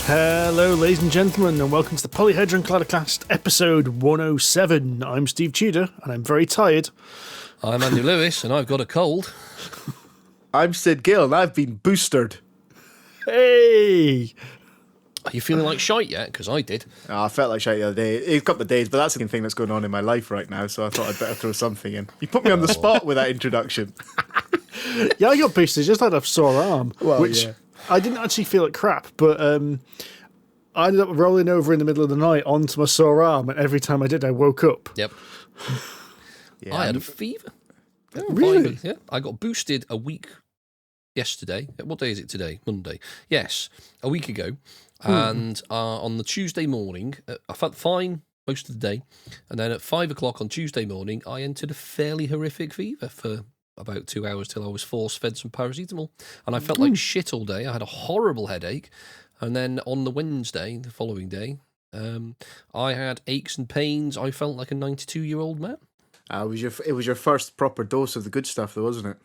Hello, ladies and gentlemen, and welcome to the Polyhedron Cladocast, episode 107. I'm Steve Tudor, and I'm very tired. I'm Andy Lewis, and I've got a cold. I'm Sid Gill, and I've been boosted. Hey! Are you feeling like shite yet? Because I did. Oh, I felt like shite the other day. It's a couple of days, but that's the thing that's going on in my life right now, so I thought I'd better throw something in. You put me on the spot with that introduction. Yeah, I got boosted, just had a sore arm, which yeah. I didn't actually feel like crap, but I ended up rolling over in the middle of the night onto my sore arm, and every time I did, I woke up. Yep. Yeah, I had a fever. Yeah, Really? Yeah. I got boosted a week yesterday. What day is it today? Monday. Yes, a week ago. And on the Tuesday morning, I felt fine most of the day. And then at 5 o'clock on Tuesday morning, I entered a fairly horrific fever for about 2 hours till I was force-fed some paracetamol. And I felt like shit all day. I had a horrible headache. And then on the Wednesday, the following day, I had aches and pains. I felt like a 92-year-old man. It was your first proper dose of the good stuff, though, wasn't it?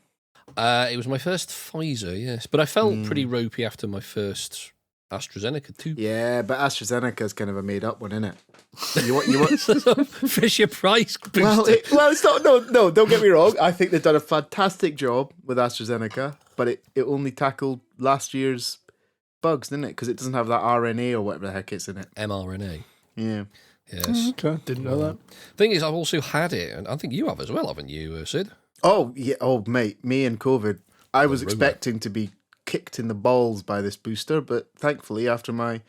It was my first Pfizer, yes. But I felt pretty ropey after my first AstraZeneca too. Yeah, but AstraZeneca's kind of a made-up one, isn't it? You want Fisher Price booster. well, it's not. No, don't get me wrong. I think they've done a fantastic job with AstraZeneca, but it only tackled last year's bugs, didn't it? Because it doesn't have that RNA or whatever the heck it's in it. mRNA. Yeah. Yes. Okay, didn't know that. Thing is, I've also had it, and I think you have as well, haven't you, Sid? Oh yeah. Oh mate, me and COVID. I was expecting to be kicked in the balls by this booster, but thankfully, after my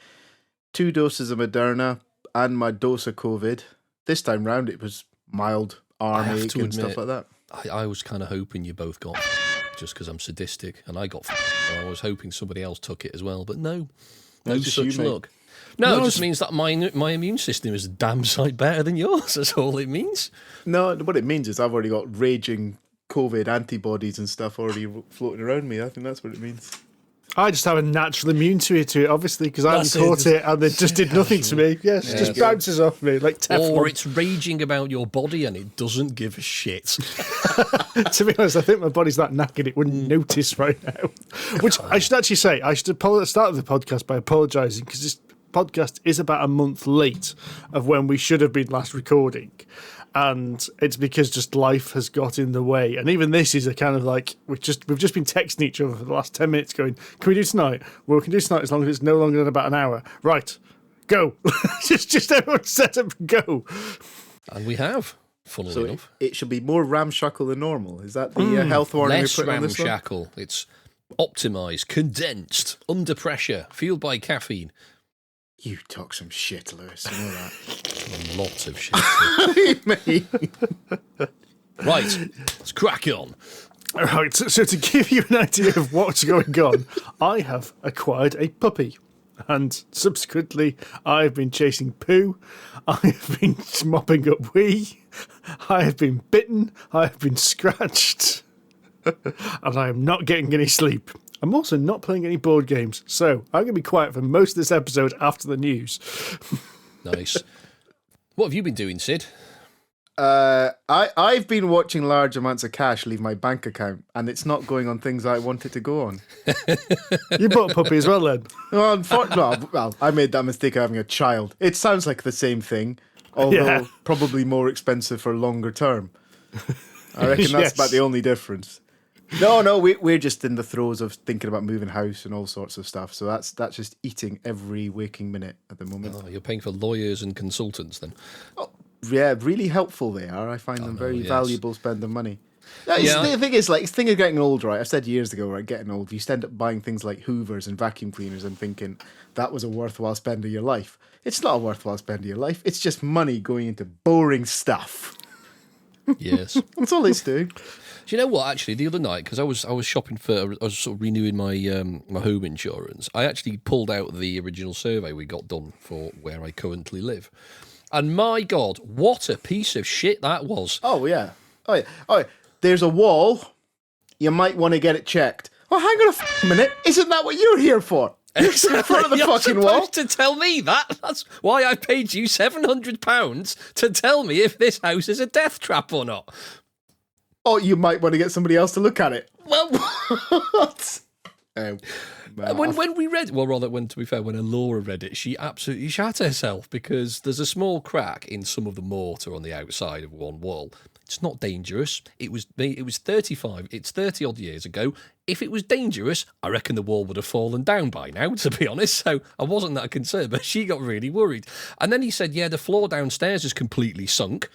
2 doses of Moderna and my dose of COVID, this time round it was mild arm ache and stuff like that. I was kind of hoping you both got just because I'm sadistic, and I got I was hoping somebody else took it as well, but no such luck. No, it just means that my immune system is a damn sight better than yours. That's all it means. No, what it means is I've already got raging COVID antibodies and stuff already floating around me. I think that's what it means. I just have a natural immunity to it, obviously, because I haven't caught it, and it just did nothing to me. Yes, it just bounces off me like Teflon. Or it's raging about your body and it doesn't give a shit. To be honest, I think my body's that knackered it wouldn't notice right now. Which I should actually say, I should start the podcast by apologising, because this podcast is about a month late of when we should have been last recording. And it's because just life has got in the way. And even this is a kind of like, we've just been texting each other for the last 10 minutes going, can we do tonight? Well, we can do tonight as long as it's no longer than about an hour. Right, go. just everyone set up and go. And we have, funnily enough. It should be more ramshackle than normal. Is that the health warning Less we put on this one? ramshackle. It's optimised, condensed, under pressure, fueled by caffeine. You talk some shit, Lewis. You know that. A lot of shit. Mate. Right, let's crack on. All right, so to give you an idea of what's going on, I have acquired a puppy. And subsequently, I've been chasing poo. I have been mopping up wee. I have been bitten. I have been scratched. And I am not getting any sleep. I'm also not playing any board games, so I'm going to be quiet for most of this episode after the news. Nice. What have you been doing, Sid? I've been watching large amounts of cash leave my bank account, and it's not going on things I want it to go on. You bought a puppy as well, then? Well, I made that mistake of having a child. It sounds like the same thing, although probably more expensive for longer term. I reckon that's about the only difference. No, we're just in the throes of thinking about moving house and all sorts of stuff. So that's just eating every waking minute at the moment. Oh, you're paying for lawyers and consultants then? Oh, yeah, really helpful they are. I find them very valuable spending money. The thing is, it's thing of getting old, right? I've said years ago, right, getting old, you end up buying things like Hoovers and vacuum cleaners and thinking that was a worthwhile spend of your life. It's not a worthwhile spend of your life. It's just money going into boring stuff. Yes. That's all it's doing. Do you know what? Actually, the other night, because I was shopping I was sort of renewing my my home insurance. I actually pulled out the original survey we got done for where I currently live, and my God, what a piece of shit that was! Oh yeah. There's a wall. You might want to get it checked. Oh, hang on a minute. Isn't that what you're here for? You're in front of the fucking wall. You're supposed to tell me that. That's why I paid you £700 to tell me if this house is a death trap or not. Or you might want to get somebody else to look at it. Well, What? When we read, well, rather, to be fair, when Laura read it, she absolutely shat herself because there's a small crack in some of the mortar on the outside of one wall. It's not dangerous. It was 35. It's 30 odd years ago. If it was dangerous, I reckon the wall would have fallen down by now, to be honest. So I wasn't that concerned, but she got really worried. And then he said, yeah, the floor downstairs is completely sunk.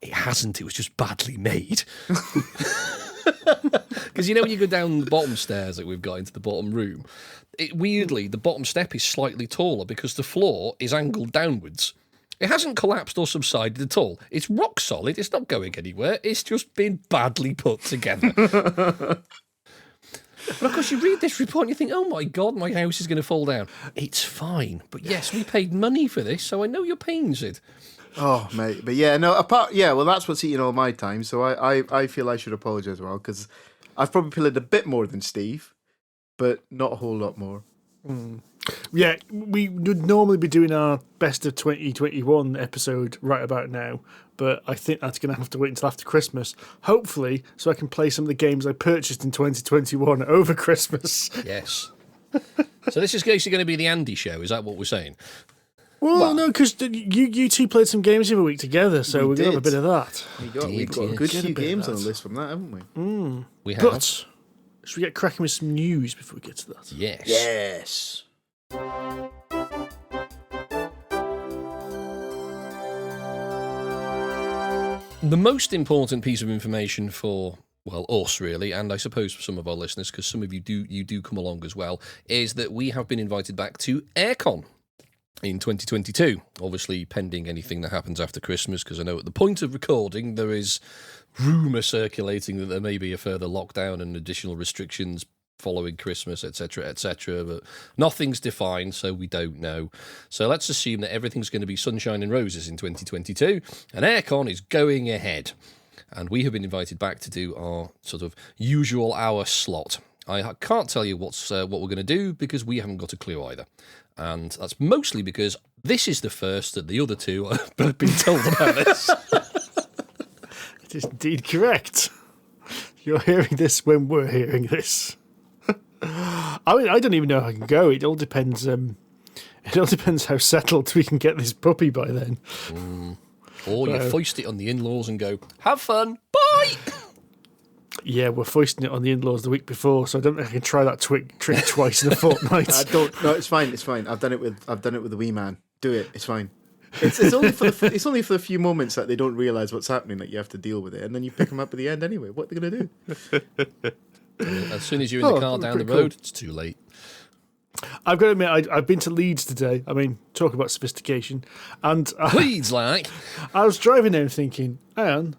It hasn't. It was just badly made. Because, when you go down the bottom stairs that we've got into the bottom room, weirdly, the bottom step is slightly taller because the floor is angled downwards. It hasn't collapsed or subsided at all. It's rock solid. It's not going anywhere. It's just been badly put together. But of course, you read this report and you think, oh my God, my house is going to fall down. It's fine. But yes, we paid money for this, so I know your pains, Sid. Oh, mate. But well, that's what's eating all my time. So I feel I should apologise as well, because I've probably pillaged a bit more than Steve, but not a whole lot more. Yeah, we would normally be doing our best of 2021 episode right about now, but I think that's going to have to wait until after Christmas, hopefully, so I can play some of the games I purchased in 2021 over Christmas. Yes. So this is basically going to be the Andy show, is that what we're saying? Well, no, because you two played some games the other week together, so we're going to have a bit of that. We've got a good few games on the list from that, haven't we? We have. But should we get cracking with some news before we get to that? Yes. Yes. The most important piece of information for, well, us really, and I suppose for some of our listeners, because some of you do come along as well, is that we have been invited back to Aircon in 2022. Obviously, pending anything that happens after Christmas, because I know at the point of recording there is rumour circulating that there may be a further lockdown and additional restrictions following Christmas, etc., but nothing's defined, so we don't know. So let's assume that everything's going to be sunshine and roses in 2022, and Aircon is going ahead. And we have been invited back to do our sort of usual hour slot. I can't tell you what we're going to do because we haven't got a clue either. And that's mostly because this is the first that the other two have been told about this. It is indeed correct. You're hearing this when we're hearing this. I mean, I don't even know if I can go. It all depends. It all depends how settled we can get this puppy by then. Or you foist it on the in-laws and go, have fun, bye! Yeah, we're foisting it on the in-laws the week before, so I don't think I can try that trick twice in a fortnight. No, it's fine. It's fine. I've done it with the wee man. Do it. It's fine. It's only for the few moments that they don't realise what's happening that you have to deal with it, and then you pick them up at the end anyway. What are they going to do? As soon as you're in the car down the road, it's too late. I've got to admit, I've been to Leeds today. I mean, talk about sophistication. And Leeds, like? I was driving there and thinking, hang on,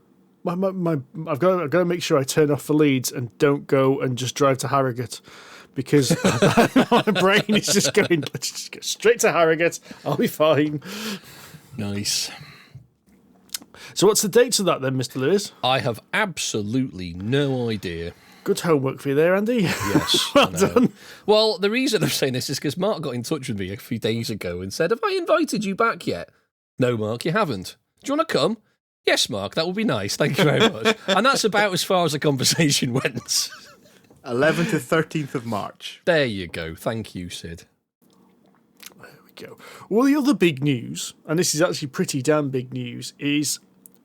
I've got to make sure I turn off for Leeds and don't go and just drive to Harrogate, because my brain is just going, let's just go straight to Harrogate. I'll be fine. Nice. So what's the dates of that then, Mr. Lewis? I have absolutely no idea. Good homework for you there, Andy. Yes. Well done. Well, the reason I'm saying this is because Mark got in touch with me a few days ago and said, have I invited you back yet? No, Mark, you haven't. Do you want to come? Yes, Mark, that would be nice. Thank you very much. And that's about as far as the conversation went. 11th to 13th of March. There you go. Thank you, Sid. There we go. Well, the other big news, and this is actually pretty damn big news, is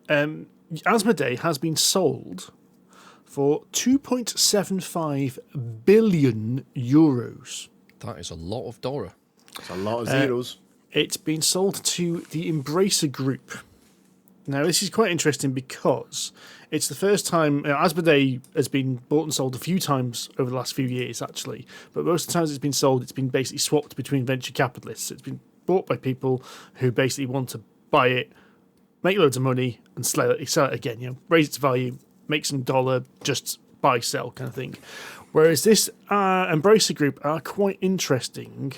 Asmodee has been sold for €2.75 billion. That is a lot of Dora. It's a lot of zeros. It's been sold to the Embracer Group. Now, this is quite interesting because it's the first time... Asmodee has been bought and sold a few times over the last few years, actually. But most of the times it's been sold, it's been basically swapped between venture capitalists. It's been bought by people who basically want to buy it, make loads of money, and sell it again. Raise its value, make some dollar, just buy, sell kind of thing. Whereas this Embracer Group are quite interesting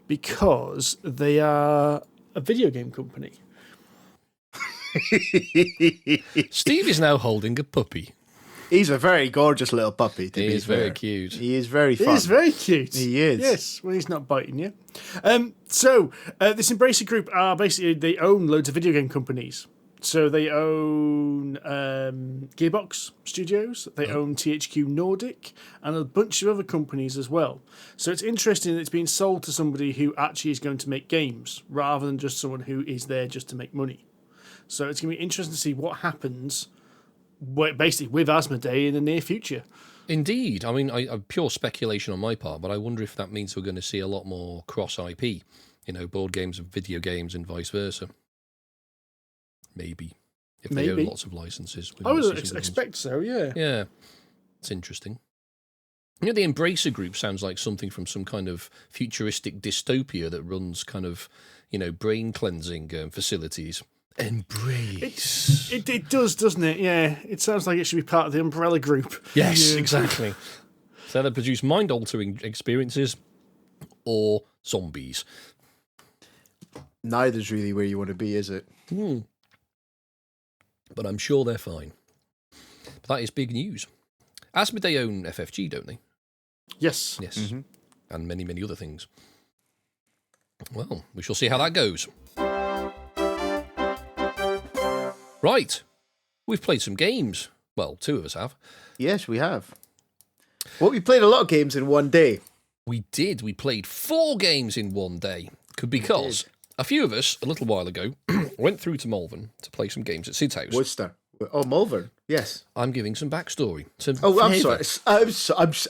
because they are a video game company. Steve is now holding a puppy. He's a very gorgeous little puppy. He is very cute. He is very fun. He is very cute. He is. Yes, when he's not biting you. So this Embracer Group are basically, they own loads of video game companies. So they own Gearbox Studios, they own THQ Nordic, and a bunch of other companies as well. So it's interesting that it's being sold to somebody who actually is going to make games, rather than just someone who is there just to make money. So it's going to be interesting to see what happens, basically, with Asmodee in the near future. Indeed. I mean, pure speculation on my part, but I wonder if that means we're going to see a lot more cross-IP, board games and video games and vice versa. Maybe. If they own lots of licenses. I would expect so, yeah. Yeah. It's interesting. The Embracer Group sounds like something from some kind of futuristic dystopia that runs kind of, brain cleansing facilities. Embrace. It does, doesn't it? Yeah. It sounds like it should be part of the Umbrella Group. Yes, exactly. So they produce mind-altering experiences or zombies. Neither's really where you want to be, is it? But I'm sure they're fine. But that is big news. Asmodee own FFG, don't they? Yes. Yes. Mm-hmm. And many, many other things. Well, we shall see how that goes. Right. We've played some games. Well, two of us have. Yes, we have. Well, we played a lot of games in one day. We did. We played 4 games in one day. Because a few of us, a little while ago, went through to Malvern to play some games at Sid's house. Worcester. Oh, Malvern. Yes. I'm giving some backstory. I'm sorry.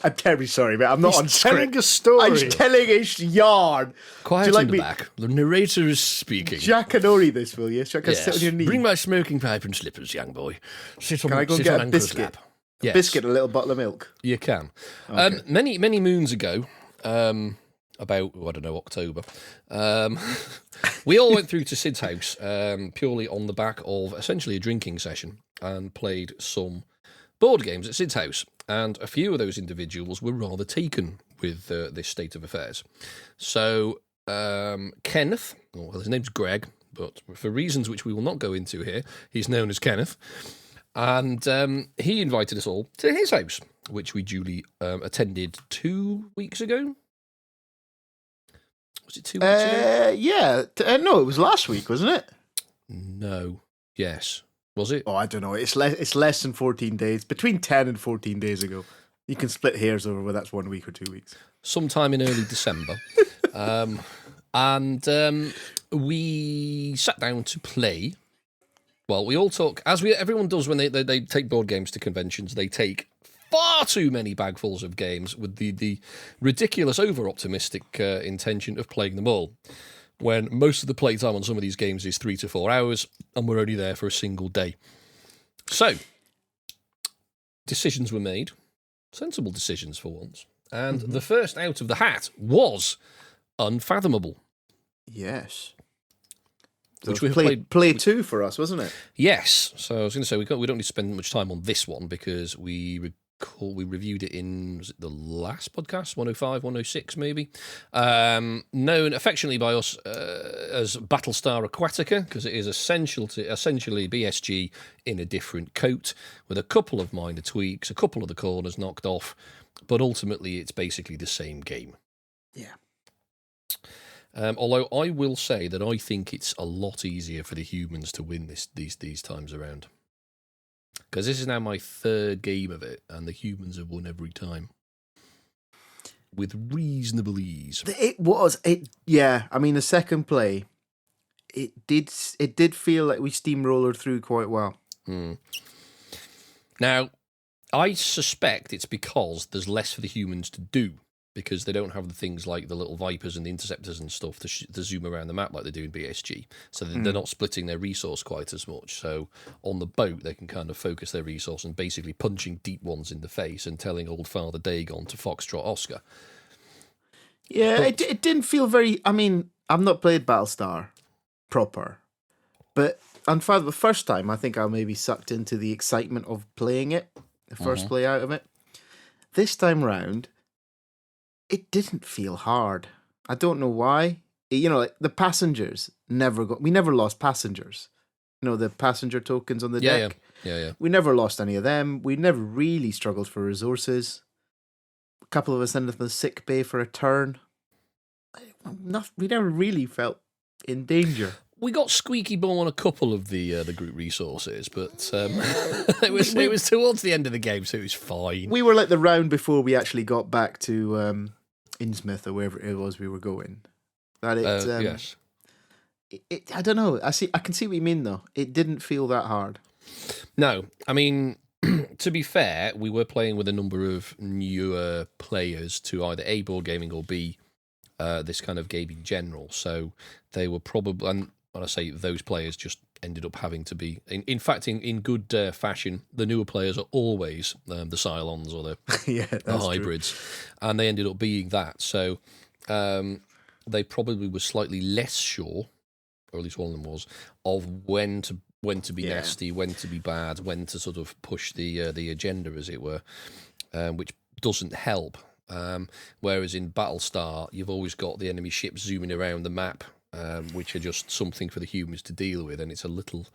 I'm terribly sorry, mate. I'm not on script. Telling a story. I'm telling a yarn. Quiet in the back. The narrator is speaking. Jack and Ori this, will you? So I can sit on your knee. Bring my smoking pipe and slippers, young boy. Can I go and get a biscuit? Lap. Yes. Biscuit and a little bottle of milk. You can. Okay. Many moons ago, about, October, we all went through to Sid's house purely on the back of essentially a drinking session and played some board games at Sid's house. And a few of those individuals were rather taken with this state of affairs. So Kenneth, his name's Greg, but for reasons which we will not go into here, he's known as Kenneth. And he invited us all to his house, which we duly attended 2 weeks ago. Was it 2 weeks ago? Yeah. No, it was last week, wasn't it? No. Yes. Was it? Oh, I don't know. It's less than 14 days. Between 10 and 14 days ago. You can split hairs over whether that's 1 week or 2 weeks. Sometime in early December. And we sat down to play. Well, we all talk, as everyone does when they take board games to conventions, they take far too many bagfuls of games with the ridiculous over-optimistic intention of playing them all, when most of the playtime on some of these games is 3 to 4 hours, and we're only there for a single day. So, decisions were made, sensible decisions for once, and the first out of the hat was Unfathomable. Yes. So which we played play 2 for us, wasn't it? Yes. So I was going to say we don't need to spend much time on this one because we reviewed it in, was it the last podcast, 105, 106 maybe, known affectionately by us as Battlestar Aquatica, because it is essentially BSG in a different coat with a couple of minor tweaks, a couple of the corners knocked off, but ultimately it's basically the same game. Yeah. Although I will say that I think it's a lot easier for the humans to win these times around. Because this is now my 3rd game of it, and the humans have won every time. With reasonable ease. Yeah, I mean, the second play, it did feel like we steamrollered through quite well. Now, I suspect it's because there's less for the humans to do. Because they don't have the things like the little Vipers and the Interceptors and stuff to zoom around the map like they do in BSG. So they're not splitting their resource quite as much. So on the boat, they can kind of focus their resource on basically punching deep ones in the face and telling old Father Dagon to Foxtrot Oscar. Yeah, but it didn't feel very... I mean, I've not played Battlestar proper. But the first time, I think I maybe sucked into the excitement of playing it. The first play out of it. This time round... it didn't feel hard. I don't know why. Like the passengers we never lost passengers. The passenger tokens on the deck. Yeah. We never lost any of them. We never really struggled for resources. A couple of us ended up in the sick bay for a turn. We never really felt in danger. We got squeaky bum on a couple of the group resources, but it was towards the end of the game, so it was fine. We were like the round before we actually got back to Innsmouth or wherever it was we were going. Yes. I don't know. I can see what you mean though. It didn't feel that hard. No, I mean, to be fair, we were playing with a number of newer players to either A, board gaming, or B, this kind of game in general. So they were probably, and when I say those players, just ended up having to be, in fact, in good fashion, the newer players are always the Cylons or the hybrids, and they ended up being that. So they probably were slightly less sure, or at least one of them was, of when to be nasty, when to be bad, when to sort of push the agenda, as it were, which doesn't help. Whereas in Battlestar, you've always got the enemy ships zooming around the map, which are just something for the humans to deal with, and it's a little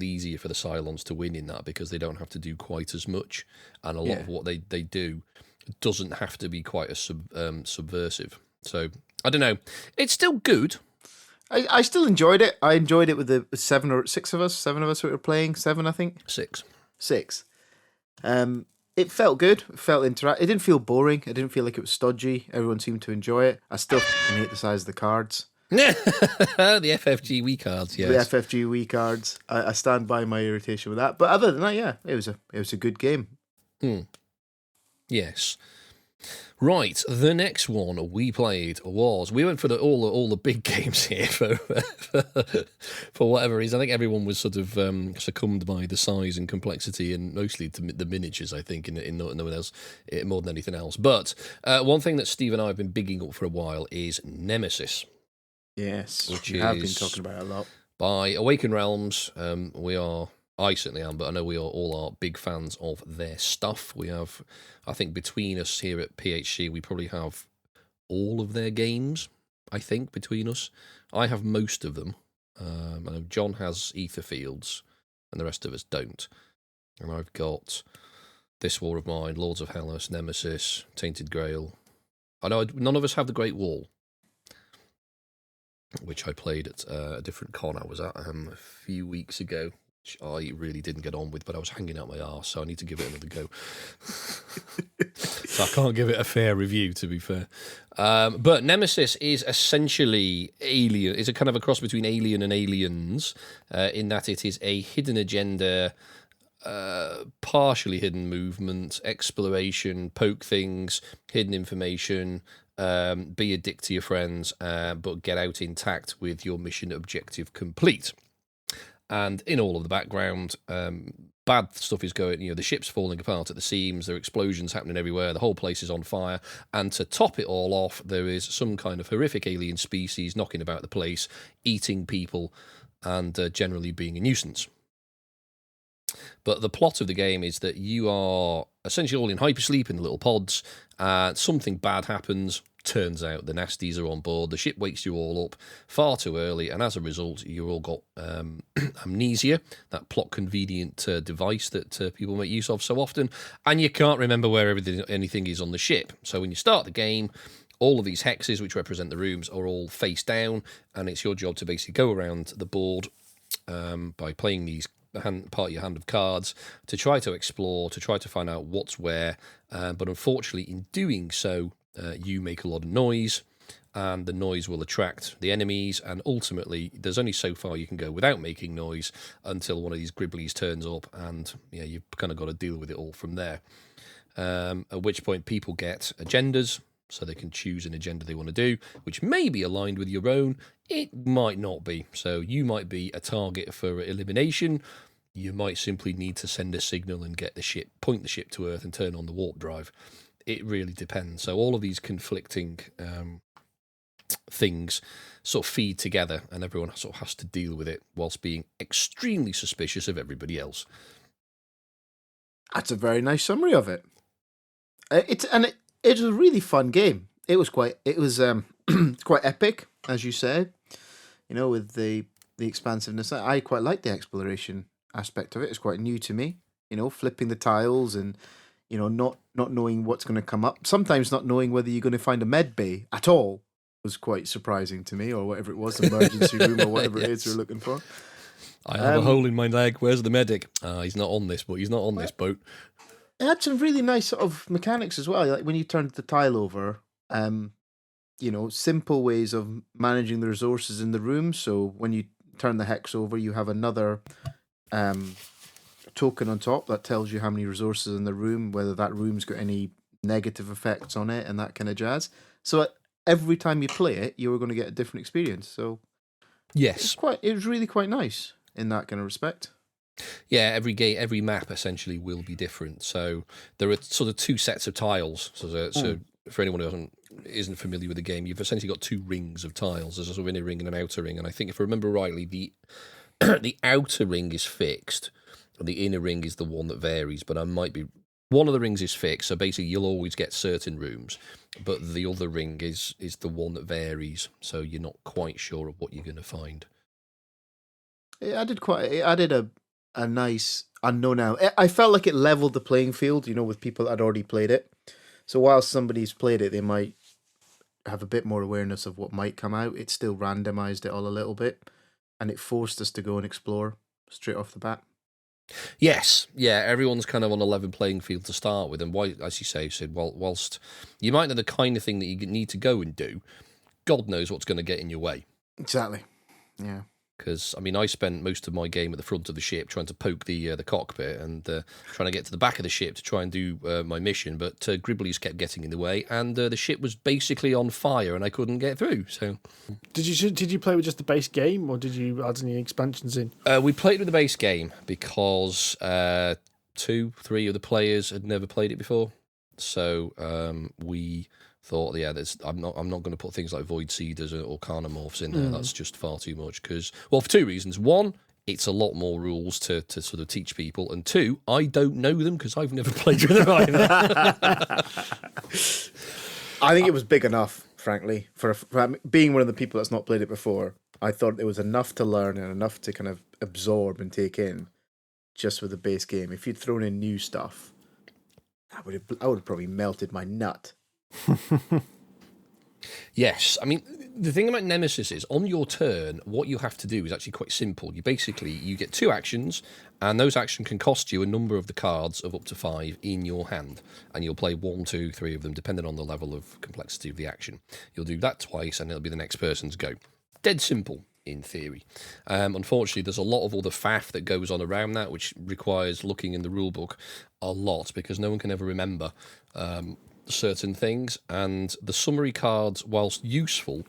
easier for the Cylons to win in that because they don't have to do quite as much, and a lot of what they do doesn't have to be quite as subversive. So I don't know. It's still good. I still enjoyed it. I enjoyed it with the 7 or 6 of us. 7 of us who were playing. 7, I think. 6. It felt good. It felt interactive. It didn't feel boring. It didn't feel like it was stodgy. Everyone seemed to enjoy it. I still hate the size of the cards. The FFG Wii cards, yes. The FFG Wii cards. I stand by my irritation with that. But other than that, yeah, it was a good game. Yes. Right, the next one we played was, we went for all the big games here for whatever reason. I think everyone was sort of succumbed by the size and complexity, and mostly to the miniatures, I think, in no one else, more than anything else. But one thing that Steve and I have been bigging up for a while is Nemesis. Yes, which we have been talking about it a lot. By Awaken Realms. I certainly am, but I know we all are big fans of their stuff. We have, I think, between us here at PHC, we probably have all of their games, I think, between us. I have most of them. I know John has Etherfields, and the rest of us don't. And I've got This War of Mine, Lords of Hellas, Nemesis, Tainted Grail. I know none of us have the Great Wall, which I played at a different con I was at a few weeks ago. I really didn't get on with, but I was hanging out my arse, so I need to give it another go. So I can't give it a fair review, to be fair. But Nemesis is essentially Alien. It's a kind of a cross between Alien and Aliens, in that it is a hidden agenda, partially hidden movement, exploration, poke things, hidden information, be a dick to your friends, but get out intact with your mission objective complete. And in all of the background, bad stuff is going, the ship's falling apart at the seams, there are explosions happening everywhere, the whole place is on fire, and to top it all off, there is some kind of horrific alien species knocking about the place, eating people, and generally being a nuisance. But the plot of the game is that you are essentially all in hypersleep in the little pods, something bad happens. Turns out the nasties are on board. The ship wakes you all up far too early, and as a result, you've all got amnesia, that plot convenient device that people make use of so often, and you can't remember where anything is on the ship. So when you start the game, all of these hexes, which represent the rooms, are all face down, and it's your job to basically go around the board by playing these part of your hand of cards to try to explore, to try to find out what's where. But unfortunately, in doing so, you make a lot of noise, and the noise will attract the enemies, and ultimately there's only so far you can go without making noise until one of these gribblies turns up, and you've kind of got to deal with it all from there. At which point people get agendas, so they can choose an agenda they want to do, which may be aligned with your own, it might not be. So you might be a target for elimination, you might simply need to send a signal and point the ship to Earth and turn on the warp drive. It really depends. So all of these conflicting things sort of feed together, and everyone sort of has to deal with it whilst being extremely suspicious of everybody else. That's a very nice summary of it. It was a really fun game. It was quite epic, as you said. With the expansiveness. I quite like the exploration aspect of it. It's quite new to me. Flipping the tiles and not knowing what's going to come up. Sometimes not knowing whether you're going to find a med bay at all. was quite surprising to me, or whatever it was, emergency room or whatever it is we're looking for. I have a hole in my leg. Where's the medic? He's not on this, but he's not on this boat. It had some really nice sort of mechanics as well. Like when you turned the tile over, simple ways of managing the resources in the room. So when you turn the hex over, you have another token on top that tells you how many resources in the room, whether that room's got any negative effects on it, and that kind of jazz. So every time you play it, you were going to get a different experience. So yes, it was really quite nice in that kind of respect. Yeah, every map essentially will be different. So there are sort of two sets of tiles. So for anyone who isn't familiar with the game, you've essentially got two rings of tiles. There's a sort of inner ring and an outer ring. And I think if I remember rightly, the the outer ring is fixed, and the inner ring is the one that varies. But I might be one of the rings is fixed. So basically, you'll always get certain rooms, but the other ring is the one that varies. So you're not quite sure of what you're going to find. It added a nice unknown element. I felt like it leveled the playing field, with people that had already played it. So while somebody's played it, they might have a bit more awareness of what might come out. It still randomized it all a little bit, and it forced us to go and explore straight off the bat. Yes, yeah, everyone's kind of on a level playing field to start with, and why, as you say, Sid, whilst you might know the kind of thing that you need to go and do, God knows what's going to get in your way. Exactly, yeah. Because, I spent most of my game at the front of the ship trying to poke the cockpit and trying to get to the back of the ship to try and do my mission, but Gribblies kept getting in the way, and the ship was basically on fire, and I couldn't get through. So, did you play with just the base game, or did you add any expansions in? We played with the base game because 2-3 of the players had never played it before, so we thought, I'm not going to put things like Void Seeders or Carnomorphs in there. That's just far too much. For two reasons. One, it's a lot more rules to sort of teach people, and two, I don't know them because I've never played with them either. I think it was big enough, frankly, for being one of the people that's not played it before. I thought there was enough to learn and enough to kind of absorb and take in just with the base game. If you'd thrown in new stuff, I would have probably melted my nut. Yes, the thing about Nemesis is on your turn, what you have to do is actually quite simple. You get two actions, and those actions can cost you a number of the cards of up to 5 in your hand, and you'll play 1, 2, 3 of them depending on the level of complexity of the action. You'll do that twice, and it'll be the next person's go. Dead simple in theory. Unfortunately, there's a lot of other faff that goes on around that, which requires looking in the rulebook a lot because no one can ever remember certain things, and the summary cards, whilst useful,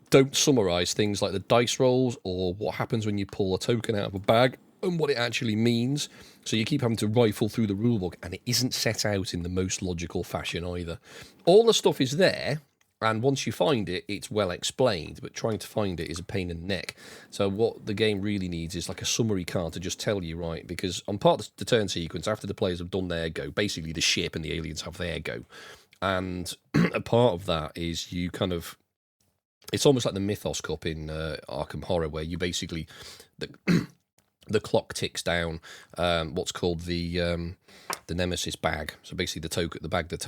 don't summarise things like the dice rolls or what happens when you pull a token out of a bag and what it actually means. So you keep having to rifle through the rulebook, and it isn't set out in the most logical fashion either. All the stuff is there, and once you find it, it's well explained, but trying to find it is a pain in the neck. So what the game really needs is like a summary card to just tell you, right, because on part of the turn sequence, after the players have done their go, basically the ship and the aliens have their go. And a part of that is you kind of, it's almost like the Mythos Cup in Arkham Horror, where you basically, the clock ticks down what's called the Nemesis bag. So basically the bag that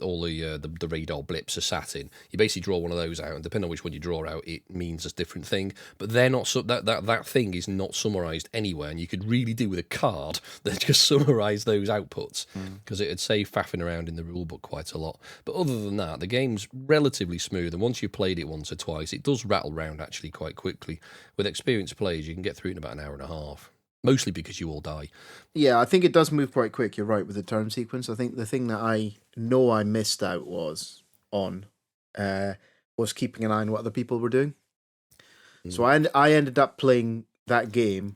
all the radar blips are sat in. You basically draw one of those out, and depending on which one you draw out, it means a different thing. But they're not that thing is not summarised anywhere, and you could really do with a card that just summarised those outputs, because it'd save faffing around in the rulebook quite a lot. But other than that, the game's relatively smooth, and once you've played it once or twice, it does rattle round actually quite quickly. With experienced players, you can get through it in about an hour and a half. Mostly because you all die. Yeah, I think it does move quite quick. You're right with the turn sequence. I think the thing that I know I missed out was keeping an eye on what other people were doing. So I ended up playing that game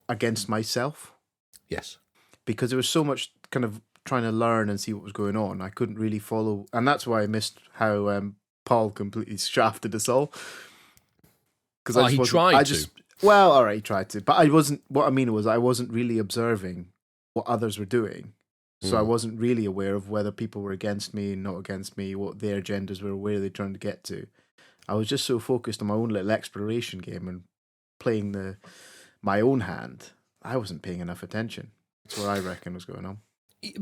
against myself. Yes. Because there was so much kind of trying to learn and see what was going on. I couldn't really follow. And that's why I missed how Paul completely shafted us all. Because he tried to. Well, all right, he tried to, but I wasn't. What I mean was, I wasn't really observing what others were doing, so I wasn't really aware of whether people were against me, not against me, what their agendas were, where they're trying to get to. I was just so focused on my own little exploration game and playing my own hand. I wasn't paying enough attention. That's what I reckon was going on.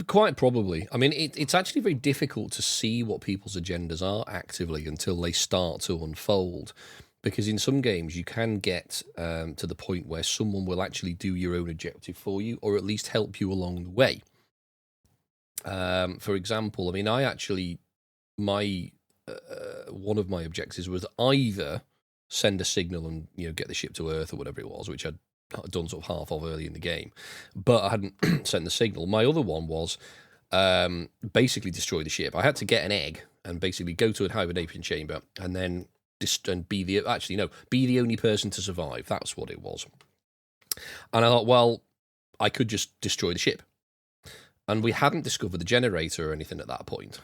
Quite probably. I mean, it's actually very difficult to see what people's agendas are actively until they start to unfold. Because in some games, you can get to the point where someone will actually do your own objective for you, or at least help you along the way. For example, I mean, one of my objectives was either send a signal and get the ship to Earth or whatever it was, which I'd done sort of half of early in the game, but I hadn't sent the signal. My other one was basically destroy the ship. I had to get an egg and basically go to a hibernation chamber and then be the only person to survive. That's what it was. And I thought, well, I could just destroy the ship. And we hadn't discovered the generator or anything at that point.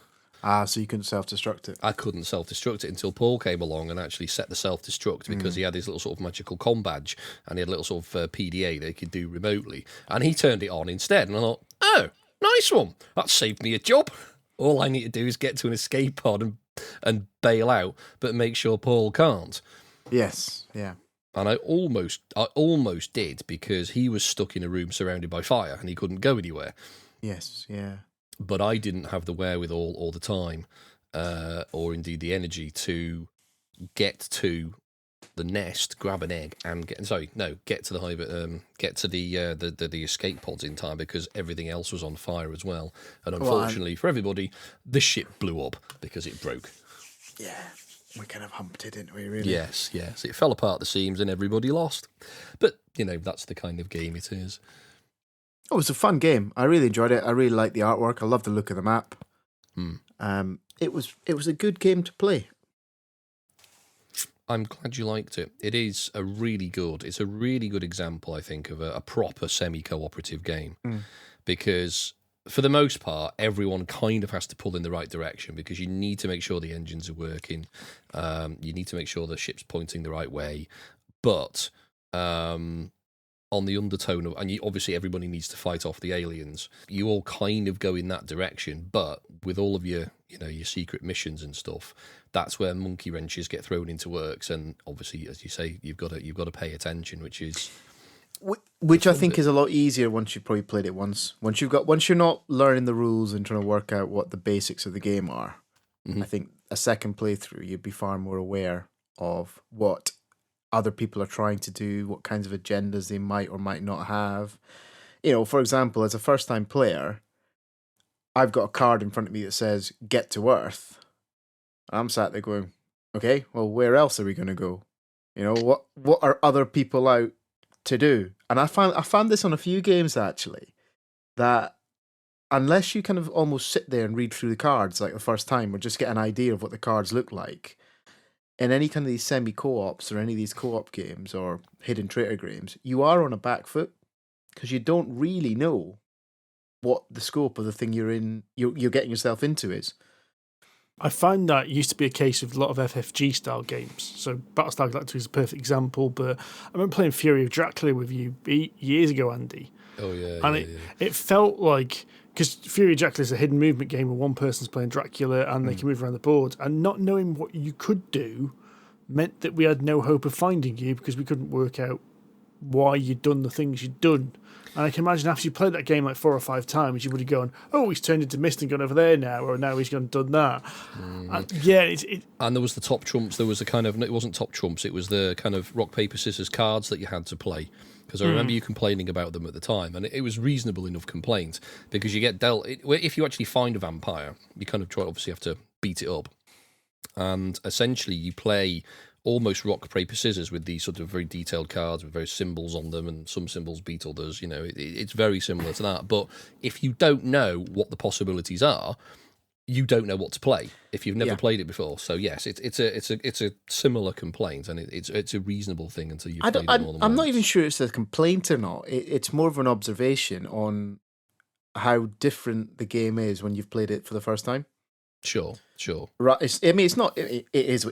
So you couldn't self-destruct it? I couldn't self-destruct it until Paul came along and actually set the self-destruct because he had his little sort of magical comm badge and he had a little sort of PDA that he could do remotely. And he turned it on instead. And I thought, oh, nice one. That saved me a job. All I need to do is get to an escape pod and bail out, but make sure Paul can't. Yes, yeah. And I almost did because he was stuck in a room surrounded by fire and he couldn't go anywhere. Yes, yeah. But I didn't have the wherewithal or the time, or indeed the energy to get to the nest, grab an egg, and get to the escape pods in time because everything else was on fire as well. And unfortunately for everybody, the ship blew up because it broke. Yeah, we kind of humped it, didn't we? Really? Yes. It fell apart at the seams and everybody lost. But that's the kind of game it is. Oh, it was a fun game. I really enjoyed it. I really liked the artwork. I loved the look of the map. It was a good game to play. I'm glad you liked it. It's a really good example, I think, of a proper semi-cooperative game. Because for the most part, everyone kind of has to pull in the right direction because you need to make sure the engines are working. You need to make sure the ship's pointing the right way. But on the undertone of, and obviously everybody needs to fight off the aliens. You all kind of go in that direction, but with all of your secret missions and stuff, that's where monkey wrenches get thrown into works. And obviously, as you say, you've got to pay attention, which I think is a lot easier once you've probably played it once. Once you're not learning the rules and trying to work out what the basics of the game are. I think a second playthrough, you'd be far more aware of what other people are trying to do, what kinds of agendas they might or might not have. For example, as a first-time player, I've got a card in front of me that says, get to Earth. I'm sat there going, okay, well, where else are we going to go? What are other people out to do? And I found this on a few games, actually, that unless you kind of almost sit there and read through the cards like the first time or just get an idea of what the cards look like, in any kind of these semi-co-ops or any of these co-op games or hidden traitor games, you are on a back foot because you don't really know what the scope of the thing you're getting yourself into is. I found that used to be a case of a lot of FFG style games. So Battlestar Galactica is a perfect example, but I remember playing Fury of Dracula with you years ago, Andy. Oh yeah, and it felt like, because Fury of Dracula is a hidden movement game where one person's playing Dracula and they can move around the board, and not knowing what you could do meant that we had no hope of finding you because we couldn't work out why you'd done the things you'd done. And I can imagine after you played that game like 4 or 5 times, you would have gone, oh, he's turned into mist and gone over there now, or now he's gone and done that. And and there was the top trumps. There was a kind of, it wasn't top trumps, it was the kind of rock, paper, scissors cards that you had to play. Because I remember you complaining about them at the time, and it was reasonable enough complaint, because you get dealt, if you actually find a vampire, you kind of obviously have to beat it up. And essentially you play almost rock, paper, scissors with these sort of very detailed cards with various symbols on them, and some symbols beat others. It's very similar to that. But if you don't know what the possibilities are, you don't know what to play if you've never played it before. So yes, it's a similar complaint, and it's a reasonable thing until you've played it more than once. I'm not even sure it's a complaint or not. It's more of an observation on how different the game is when you've played it for the first time. Sure. Right. It's not. It is.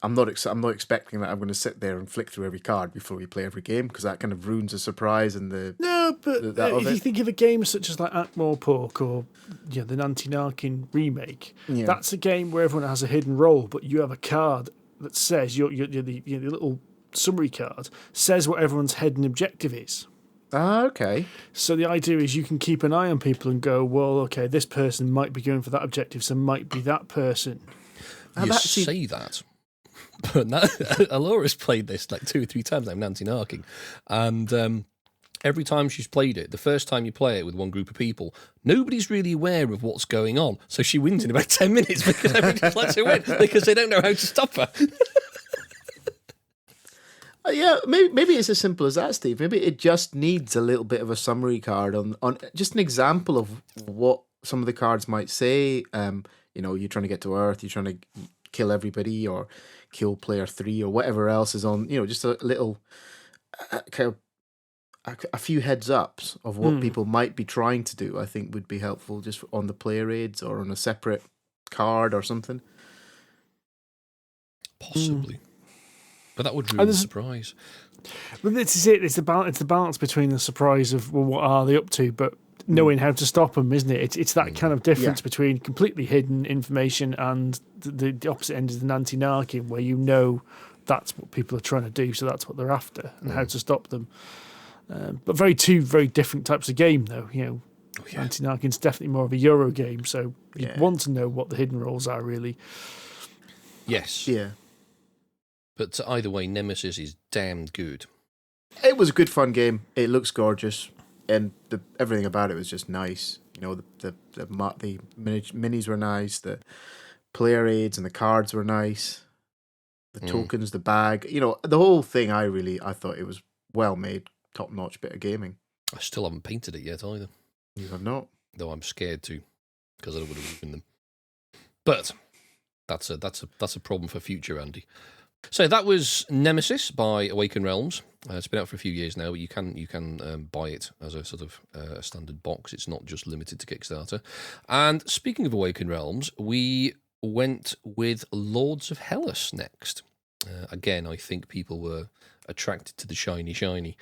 I'm not expecting that I'm going to sit there and flick through every card before we play every game, because that kind of ruins the surprise and the. No, but if you think of a game such as like Ankh-Morpork or the Nancy Narkin remake, that's a game where everyone has a hidden role, but you have a card that says the little summary card says what everyone's hidden objective is. Ah, okay. So the idea is you can keep an eye on people and go, well, okay, this person might be going for that objective, so might be that person. You say that, but Alora's played this like 2 or 3 times now, Nancy Narking, and every time she's played it, the first time you play it with one group of people, nobody's really aware of what's going on, so she wins in about 10 minutes because everybody just lets her win because they don't know how to stop her. Yeah, maybe it's as simple as that, Steve. Maybe it just needs a little bit of a summary card on just an example of what some of the cards might say. You're trying to get to Earth, you're trying to kill everybody or kill player 3 or whatever else is on. Just a little kind of a few heads ups of what people might be trying to do. I think would be helpful just on the player aids or on a separate card or something. Possibly. But that would ruin the surprise. But this is it. It's the balance between the surprise of, well, what are they up to, but knowing how to stop them, isn't it? It's that kind of difference between completely hidden information and the opposite end is the anti-narking, where you know that's what people are trying to do, so that's what they're after, and how to stop them. But two very different types of game, though. Anti-narking is definitely more of a Euro game, so you want to know what the hidden roles are, really. Yes. Yeah. But either way, Nemesis is damned good. It was a good, fun game. It looks gorgeous, and everything about it was just nice. The minis were nice. The player aids and the cards were nice. The tokens, the bag. The whole thing. I thought it was well made, top notch bit of gaming. I still haven't painted it yet either. You have not, though I'm scared to, because I don't want to ruin them. But that's a problem for future, Andy. So that was Nemesis by Awaken Realms. It's been out for a few years now, but you can buy it as a sort of a standard box. It's not just limited to Kickstarter. And speaking of Awaken Realms, we went with Lords of Hellas next. Again, I think people were attracted to the shiny.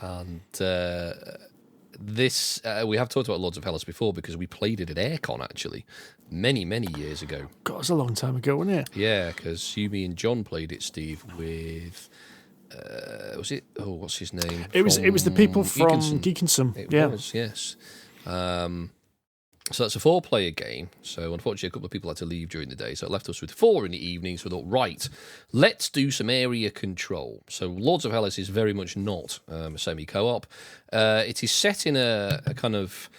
And this we have talked about Lords of Hellas before because we played it at Aircon, actually, many years ago. God, it was a long time ago, wasn't it? Yeah, because you, me, and John played it, Steve, with was it? Oh, what's his name? It was the people from Geekensome. It was, yes. So that's a 4-player game. So unfortunately, a couple of people had to leave during the day. So it left us with 4 in the evening. So we thought, right, let's do some area control. So Lords of Hellas is very much not a semi-co-op. It is set in a kind of...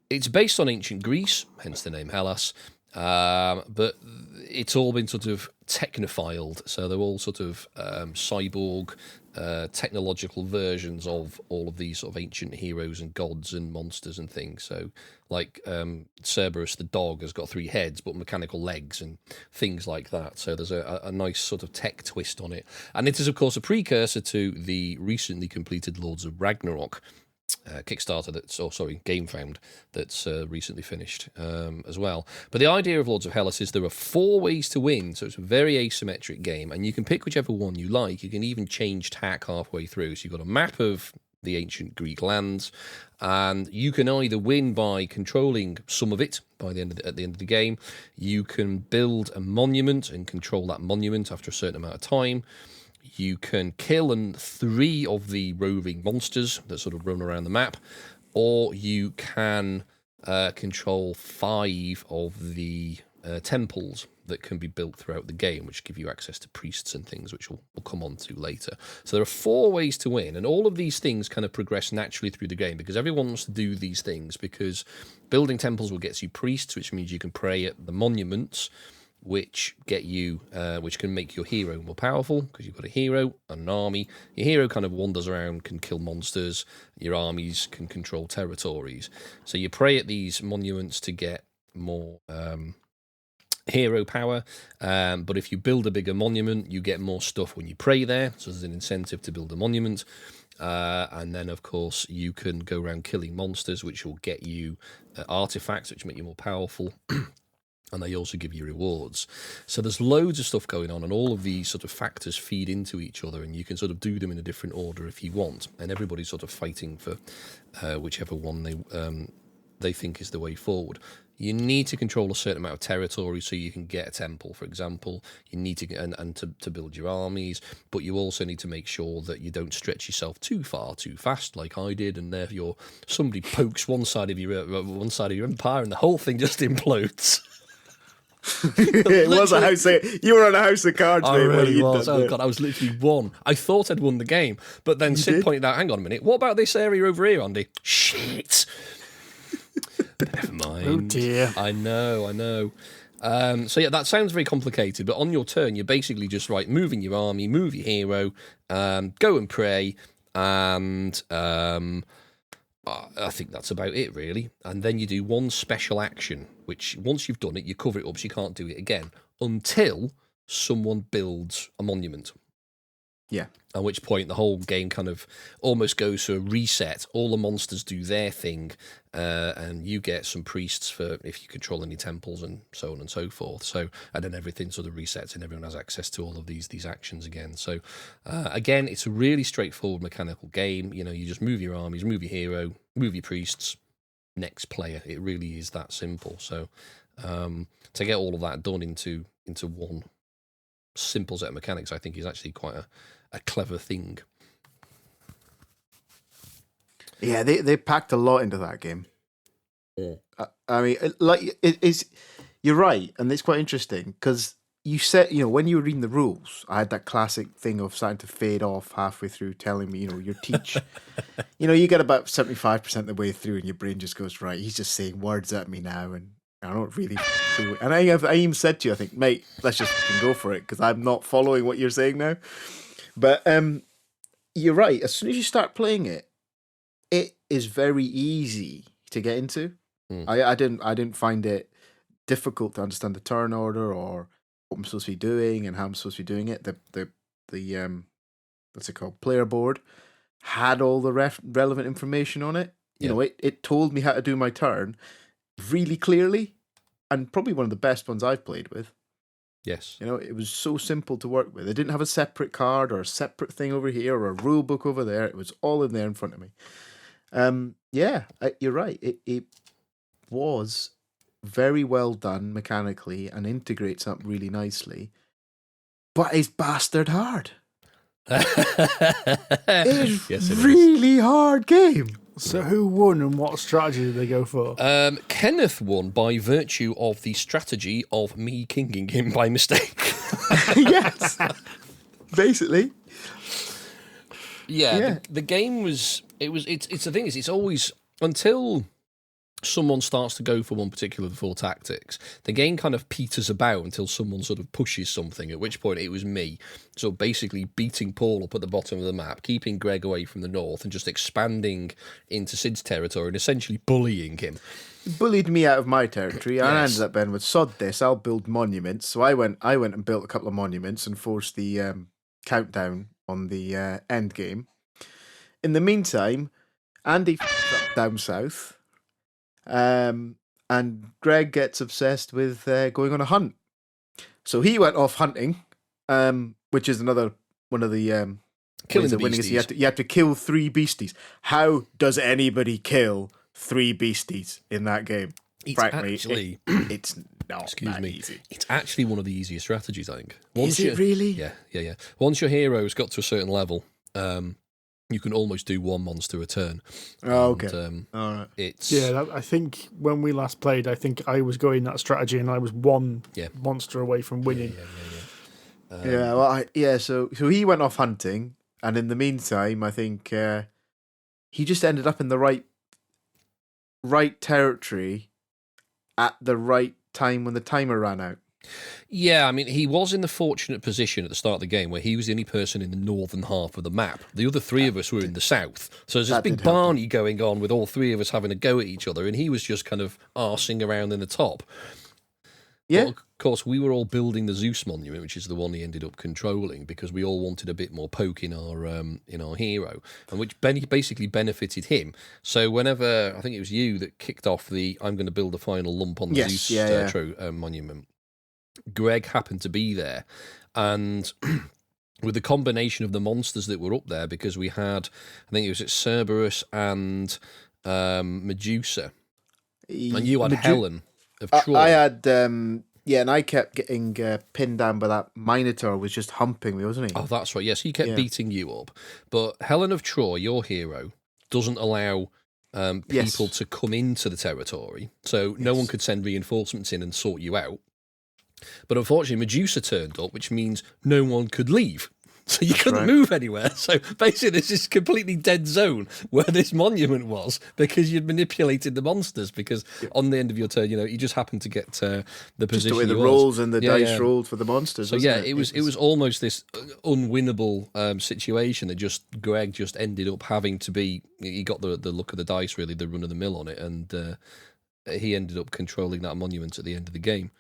It's based on ancient Greece, hence the name Hellas. But it's all been sort of technophiled. So they're all sort of cyborg, technological versions of all of these sort of ancient heroes and gods and monsters and things. So like Cerberus the dog has got 3 heads but mechanical legs and things like that. So there's a nice sort of tech twist on it. And it is, of course, a precursor to the recently completed Lords of Ragnarok Kickstarter GameFound that's recently finished as well. But the idea of Lords of Hellas is there are 4 ways to win, so it's a very asymmetric game, and you can pick whichever one you like. You can even change tack halfway through. So you've got a map of the ancient Greek lands, and you can either win by controlling some of it at the end of the game. You can build a monument and control that monument after a certain amount of time. You can kill 3 of the roving monsters that sort of run around the map, or you can control 5 of the temples that can be built throughout the game, which give you access to priests and things, which we'll come on to later. So there are 4 ways to win, and all of these things kind of progress naturally through the game because everyone wants to do these things, because building temples will get you priests, which means you can pray at the monuments, which get you, which can make your hero more powerful because you've got a hero and an army. Your hero kind of wanders around, can kill monsters. Your armies can control territories. So you pray at these monuments to get more hero power. But if you build a bigger monument, you get more stuff when you pray there. So there's an incentive to build a monument. And then, of course, you can go around killing monsters, which will get you artifacts, which make you more powerful. And they also give you rewards. So there's loads of stuff going on, and all of these sort of factors feed into each other, and you can sort of do them in a different order if you want. And everybody's sort of fighting for whichever one they think is the way forward. you need to control a certain amount of territory so you can get a temple, for example. You need to and to build your armies, but you also need to make sure that you don't stretch yourself too far, too fast, like I did, and therefore somebody pokes one side of your empire, and the whole thing just implodes. It was a house. You were on a house of cards. I mate, really was. Oh god, I was literally won. I thought I'd won the game, but then Sid pointed out, "Hang on a minute, what about this area over here, Andy?" Shit. Never mind. Oh dear. I know. So yeah, that sounds very complicated, but on your turn, you're basically just moving your army, move your hero, go and pray, and I think that's about it, really. And then you do one special action, which once you've done it, you cover it up so you can't do it again until someone builds a monument. Yeah. At which point the whole game kind of almost goes to a reset. All the monsters do their thing, and you get some priests for if you control any temples and so on and so forth. So, and then everything sort of resets and everyone has access to all of these actions again. So, again, it's a really straightforward mechanical game. You know, you just move your armies, move your hero, move your priests, next player. It really is that simple. So, to get all of that done into one simple set of mechanics, I think is actually quite a clever thing. Yeah, they packed a lot into that game. Yeah. I mean, like it is. You're right, and it's quite interesting because you said, when you were reading the rules, I had that classic thing of starting to fade off halfway through, telling me, your teach. You get about 75% of the way through, and your brain just goes, right, he's just saying words at me now, and I don't really do it. And I even said to you, I think, mate, let's just go for it because I'm not following what you're saying now. But you're right. As soon as you start playing it, it is very easy to get into. I didn't find it difficult to understand the turn order or what I'm supposed to be doing and how I'm supposed to be doing it. The what's it called? Player board had all the relevant information on it. It told me how to do my turn really clearly, and probably one of the best ones I've played with. Yes. It was so simple to work with. It didn't have a separate card or a separate thing over here or a rule book over there. It was all in there in front of me. You're right. It was very well done mechanically and integrates up really nicely, but it's bastard hard. It's really hard game. So who won and what strategy did they go for? Kenneth won by virtue of the strategy of me kinging him by mistake. Yes, basically. Yeah. The game was. It's the thing is, it's always until someone starts to go for one particular of the four tactics, the game kind of peters about until someone sort of pushes something, at which point it was me. So basically beating Paul up at the bottom of the map, keeping Greg away from the north, and just expanding into Sid's territory and essentially bullying him. Bullied me out of my territory. I ended up being with sod this, I'll build monuments. So I went and built a couple of monuments and forced the countdown on the end game. In the meantime, Andy down south. And Greg gets obsessed with going on a hunt. So he went off hunting, which is another one of the killing the beasties. You have to kill 3 beasties. How does anybody kill 3 beasties in that game? It's Frankly, actually it's not that easy. It's actually one of the easiest strategies, I think. Is it really? Yeah. Once your hero's got to a certain level, you can almost do one monster a turn. Oh, okay. All right. I think when we last played, I think I was going that strategy and I was one monster away from winning. So he went off hunting, and in the meantime, I think he just ended up in the right territory at the right time when the timer ran out. Yeah, I mean, he was in the fortunate position at the start of the game where he was the only person in the northern half of the map. The other 3 of us were in the south. So there's this big Barney going on with all 3 of us having a go at each other, and he was just kind of arsing around in the top. Yeah. But of course, we were all building the Zeus monument, which is the one he ended up controlling, because we all wanted a bit more poke in our hero, and which basically benefited him. So whenever, I think it was you that kicked off the I'm going to build a final lump on the Zeus monument, Greg happened to be there, and with the combination of the monsters that were up there, because we had, I think it was Cerberus and Medusa, and you had Helen. of Troy. I had, and I kept getting pinned down by that Minotaur was just humping me, wasn't he? Oh, that's right. Yes, he kept beating you up. But Helen of Troy, your hero, doesn't allow people to come into the territory. So no one could send reinforcements in and sort you out. But unfortunately, Medusa turned up, which means no one could leave. So you couldn't move anywhere. So basically, there's this completely dead zone where this monument was because you'd manipulated the monsters. Because on the end of your turn, you just happened to get the position. Just the way the rolls and the dice rolled for the monsters. So it was almost this unwinnable situation that Greg just ended up having to be. He got the look of the dice, really, the run of the mill on it, and he ended up controlling that monument at the end of the game,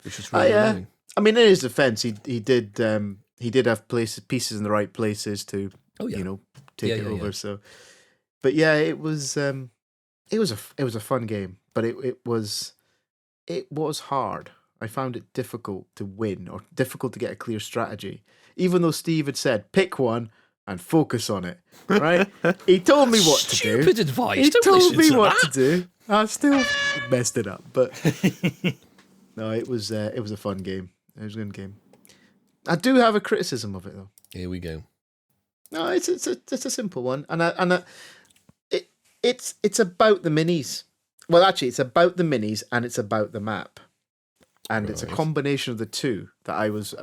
which was really annoying. I mean, in his defence, he did. He did have pieces in the right places to, take it over. Yeah. So, but it was a fun game, but it was hard. I found it difficult to win or difficult to get a clear strategy, even though Steve had said pick one and focus on it. Right? He told me what to do. Stupid advice. He told me what to do. I still messed it up, but no, it was a fun game. It was a good game. I do have a criticism of it, though. Here we go. No, it's a simple one, and it's about the minis. Well, actually, it's about the minis and it's about the map, and it's a combination of the two that I was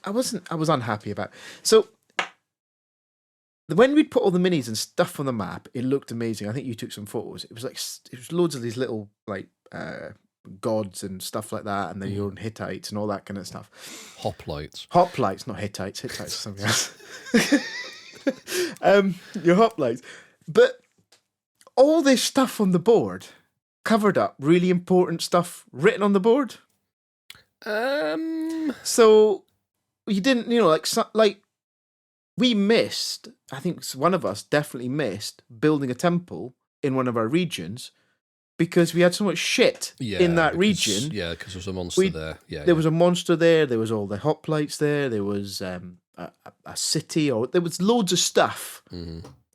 I was unhappy about. So when we'd put all the minis and stuff on the map, it looked amazing. I think you took some photos. It was loads of these little gods and stuff like that, and then your own Hittites and all that kind of stuff. Hoplites, not Hittites. Hittites or something else. Your hoplites. But all this stuff on the board covered up really important stuff written on the board. So you didn't, we missed, I think one of us definitely missed building a temple in one of our regions because we had so much shit in that region. Yeah, because there was a monster there. There was a monster there. There was all the hoplites there. There was a city, or there was loads of stuff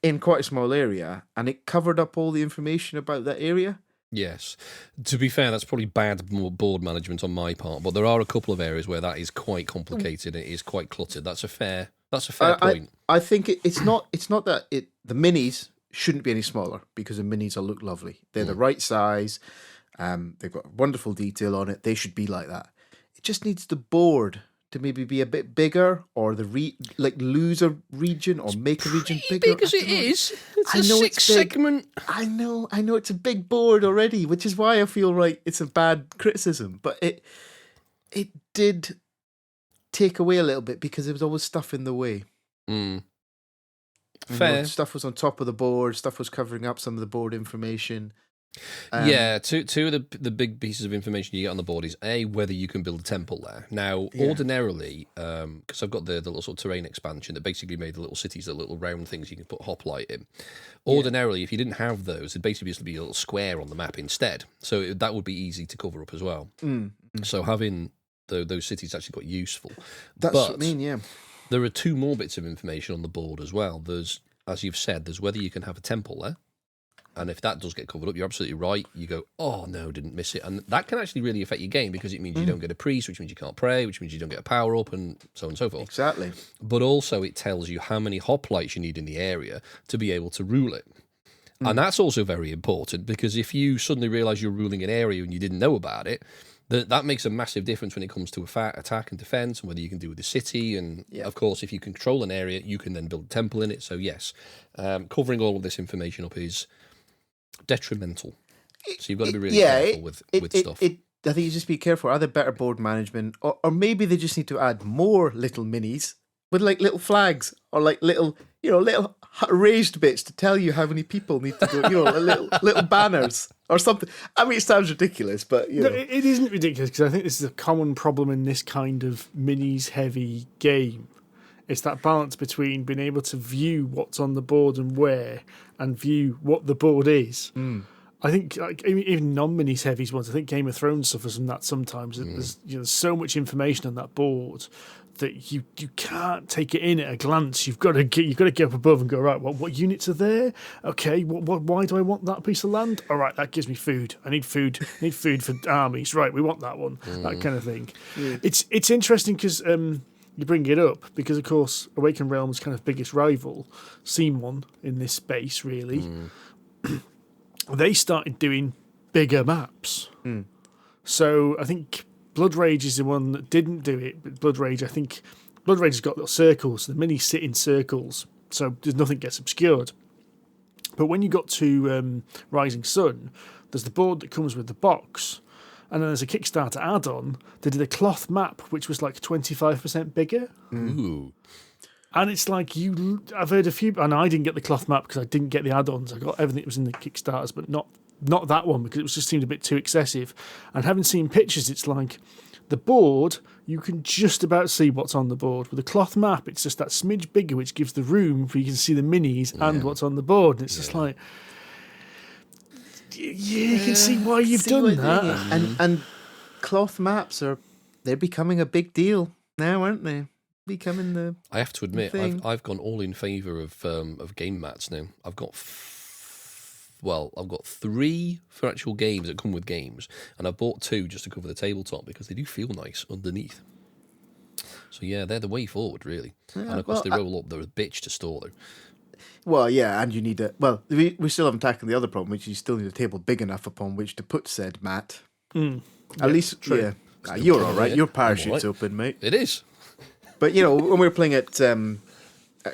in quite a small area, and it covered up all the information about that area. Yes. To be fair, that's probably bad board management on my part, but there are a couple of areas where that is quite complicated. It is quite cluttered. That's a fair point. I think it's not that the minis shouldn't be any smaller, because the minis will look lovely. They're the right size. They've got wonderful detail on it. They should be like that. It just needs the board to maybe be a bit bigger, or lose a region or make a region bigger. Big as it is. It's a 6-segment. I know it's a big board already, which is why I feel like it's a bad criticism. But it did take away a little bit because there was always stuff in the way. Fair. Stuff was on top of the board. Stuff was covering up some of the board information. Two of the big pieces of information you get on the board is whether you can build a temple there. Now, ordinarily, because I've got the little sort of terrain expansion that basically made the little cities, the little round things you can put hoplite in. Ordinarily, if you didn't have those, it'd basically just be a little square on the map instead. So that would be easy to cover up as well. So having those cities actually quite useful. That's what I mean, yeah. There are two more bits of information on the board as well. There's, as you've said, there's whether you can have a temple there. And if that does get covered up, you're absolutely right. You go, oh no, didn't miss it. And that can actually really affect your game, because it means you don't get a priest, which means you can't pray, which means you don't get a power up, and so on and so forth. Exactly. But also it tells you how many hoplites you need in the area to be able to rule it. And that's also very important, because if you suddenly realise you're ruling an area and you didn't know about it, that makes a massive difference when it comes to attack and defence, and whether you can do with the city. And of course, if you control an area, you can then build a temple in it. So yes, covering all of this information up is detrimental. So you've got to be really careful with stuff. I think you just be careful. Either better board management, or maybe they just need to add more little minis with like little flags, or like little raised bits to tell you how many people need to go. Little banners or something. I mean, it sounds ridiculous, but No, it isn't ridiculous, because I think this is a common problem in this kind of minis heavy game. It's that balance between being able to view what's on the board and where, and view what the board is. I think like, even non-minis heavies ones, I think Game of Thrones suffers from that sometimes. There's so much information on that board that you can't take it in at a glance. You've got to get up above and go, right, what units are there? Okay, why do I want that piece of land? All right, that gives me food. I need food for armies. Right, we want that one. That kind of thing. Yeah. It's interesting because you bring it up because, of course, Awakened Realms' kind of biggest rival, Simon, in this space, really, they started doing bigger maps. So I think Blood Rage is the one that didn't do it, but Blood Rage has got little circles. The minis sit in circles, so nothing gets obscured. But when you got to Rising Sun, there's the board that comes with the box, and then there's a Kickstarter add-on. They did a cloth map, which was like 25% bigger. Ooh. And it's like I've heard a few, and I didn't get the cloth map because I didn't get the add-ons. I got everything that was in the Kickstarters, but not that one because it just seemed a bit too excessive. And having seen pictures, it's like the board, you can just about see what's on the board. With a cloth map, it's just that smidge bigger, which gives the room where you can see the minis and what's on the board. And it's just like, you can see why you've done that. And cloth maps they're becoming a big deal now, aren't they? Becoming the I have to admit, thing. I've gone all in favour of game mats now. I've got 3 for actual games that come with games, and I've bought 2 just to cover the tabletop because they do feel nice underneath. So yeah, they're the way forward, really. And of course, they roll up. They're a bitch to store, though. Well, yeah, and you need a... Well, we still haven't tackled the other problem, which is you still need a table big enough upon which to put said mat. At least, true. Yeah. You're all right. Your parachute's open, mate. It is. But, when we were playing at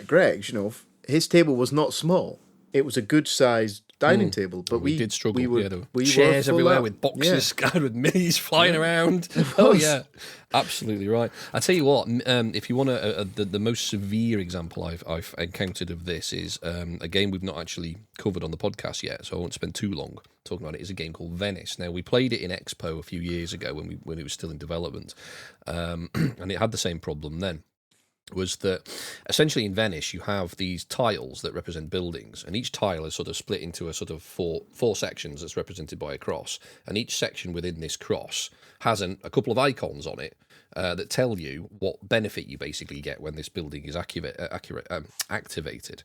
Greg's, his table was not small. It was a good-sized dining table, but we did struggle. There were chairs everywhere with boxes scattered with minis flying around. Oh yeah, absolutely right. I tell you what, if you want the most severe example I've encountered of this is a game we've not actually covered on the podcast yet, so I won't spend too long talking about it. Is a game called Venice. Now we played it in Expo a few years ago when it was still in development, and it had the same problem then. Was that essentially in Venice you have these tiles that represent buildings, and each tile is sort of split into a sort of four sections that's represented by a cross, and each section within this cross has a couple of icons on it that tell you what benefit you basically get when this building is activated.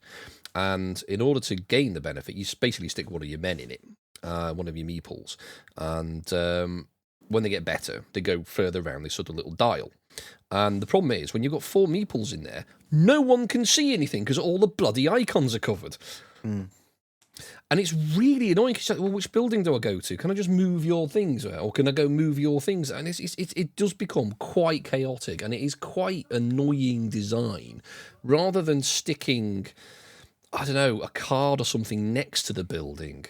And in order to gain the benefit, you basically stick one of your men in it, one of your meeples, and when they get better, they go further around this sort of little dial. And the problem is, when you've got 4 meeples in there, no one can see anything because all the bloody icons are covered. And it's really annoying because you're like, well, which building do I go to? Can I just move your things? Or can I go move your things? And it does become quite chaotic, and it is quite annoying design. Rather than sticking, I don't know, a card or something next to the building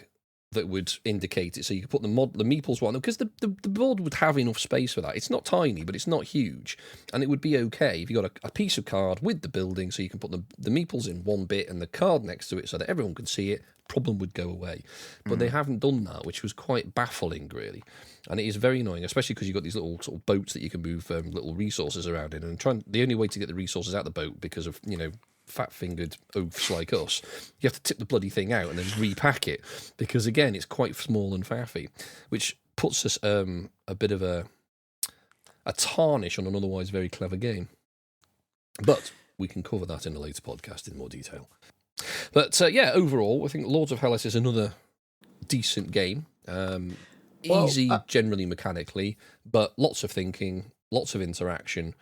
that would indicate it, so you could put the meeples one, because the board would have enough space for that. It's not tiny, but it's not huge, and it would be okay if you got a piece of card with the building, so you can put the meeples in one bit and the card next to it, so that everyone can see it. Problem would go away, but they haven't done that, which was quite baffling, really, and it is very annoying, especially because you've got these little sort of boats that you can move little resources around in, and the only way to get the resources out the boat, because of fat-fingered oafs like us, you have to tip the bloody thing out and then repack it, because again it's quite small and faffy, which puts us a bit of a tarnish on an otherwise very clever game. But we can cover that in a later podcast in more detail. But overall I think Lords of Hellas is another decent game. Easy generally mechanically, but lots of thinking, lots of interaction,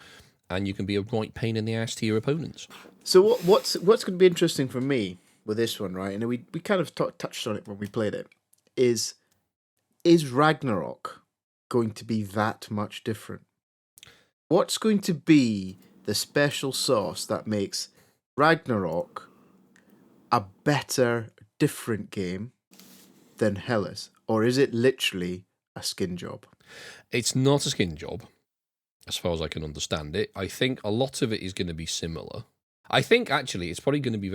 and you can be a right pain in the ass to your opponents. So what's going to be interesting for me with this one, right? And we kind of touched on it when we played it. Is Ragnarok going to be that much different? What's going to be the special sauce that makes Ragnarok a better, different game than Hellas? Or is it literally a skin job? It's not a skin job, as far as I can understand it. I think a lot of it is going to be similar. I think actually it's probably going to be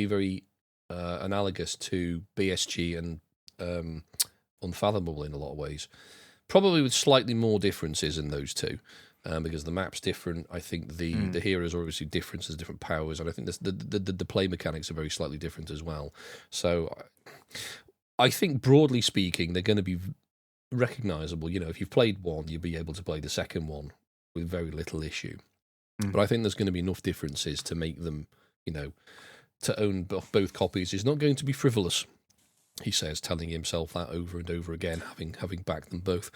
very analogous to BSG and Unfathomable in a lot of ways. Probably with slightly more differences in those two, because the map's different. I think the heroes are obviously different, there's different powers, and I think the play mechanics are very slightly different as well. So I think broadly speaking, they're going to be recognisable. If you've played one, you'll be able to play the second one with very little issue. But I think there's going to be enough differences to make them, to own both copies is not going to be frivolous. He says, telling himself that over and over again, having backed them both.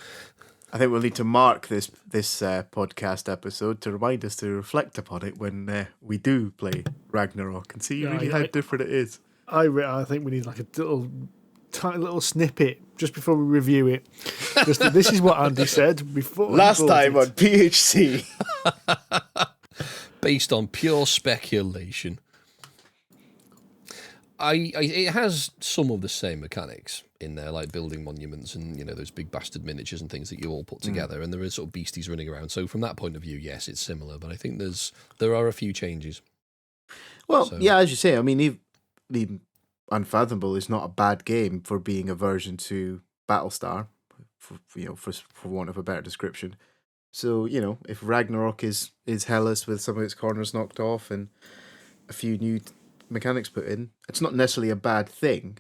I think we'll need to mark this podcast episode to remind us to reflect upon it when we do play Ragnarok and see really how different it is. I think we need like a tiny little snippet just before we review it. This is what Andy said before. Last time on PHC. Based on pure speculation. It has some of the same mechanics in there, like building monuments and, those big bastard miniatures and things that you all put together, and there are sort of beasties running around. So from that point of view, yes, it's similar, but I think there are a few changes. Well, yeah, as you say, I mean, even Unfathomable is not a bad game for being a version to Battlestar, for want of a better description. So, if Ragnarok is Hellas with some of its corners knocked off and a few new mechanics put in, it's not necessarily a bad thing.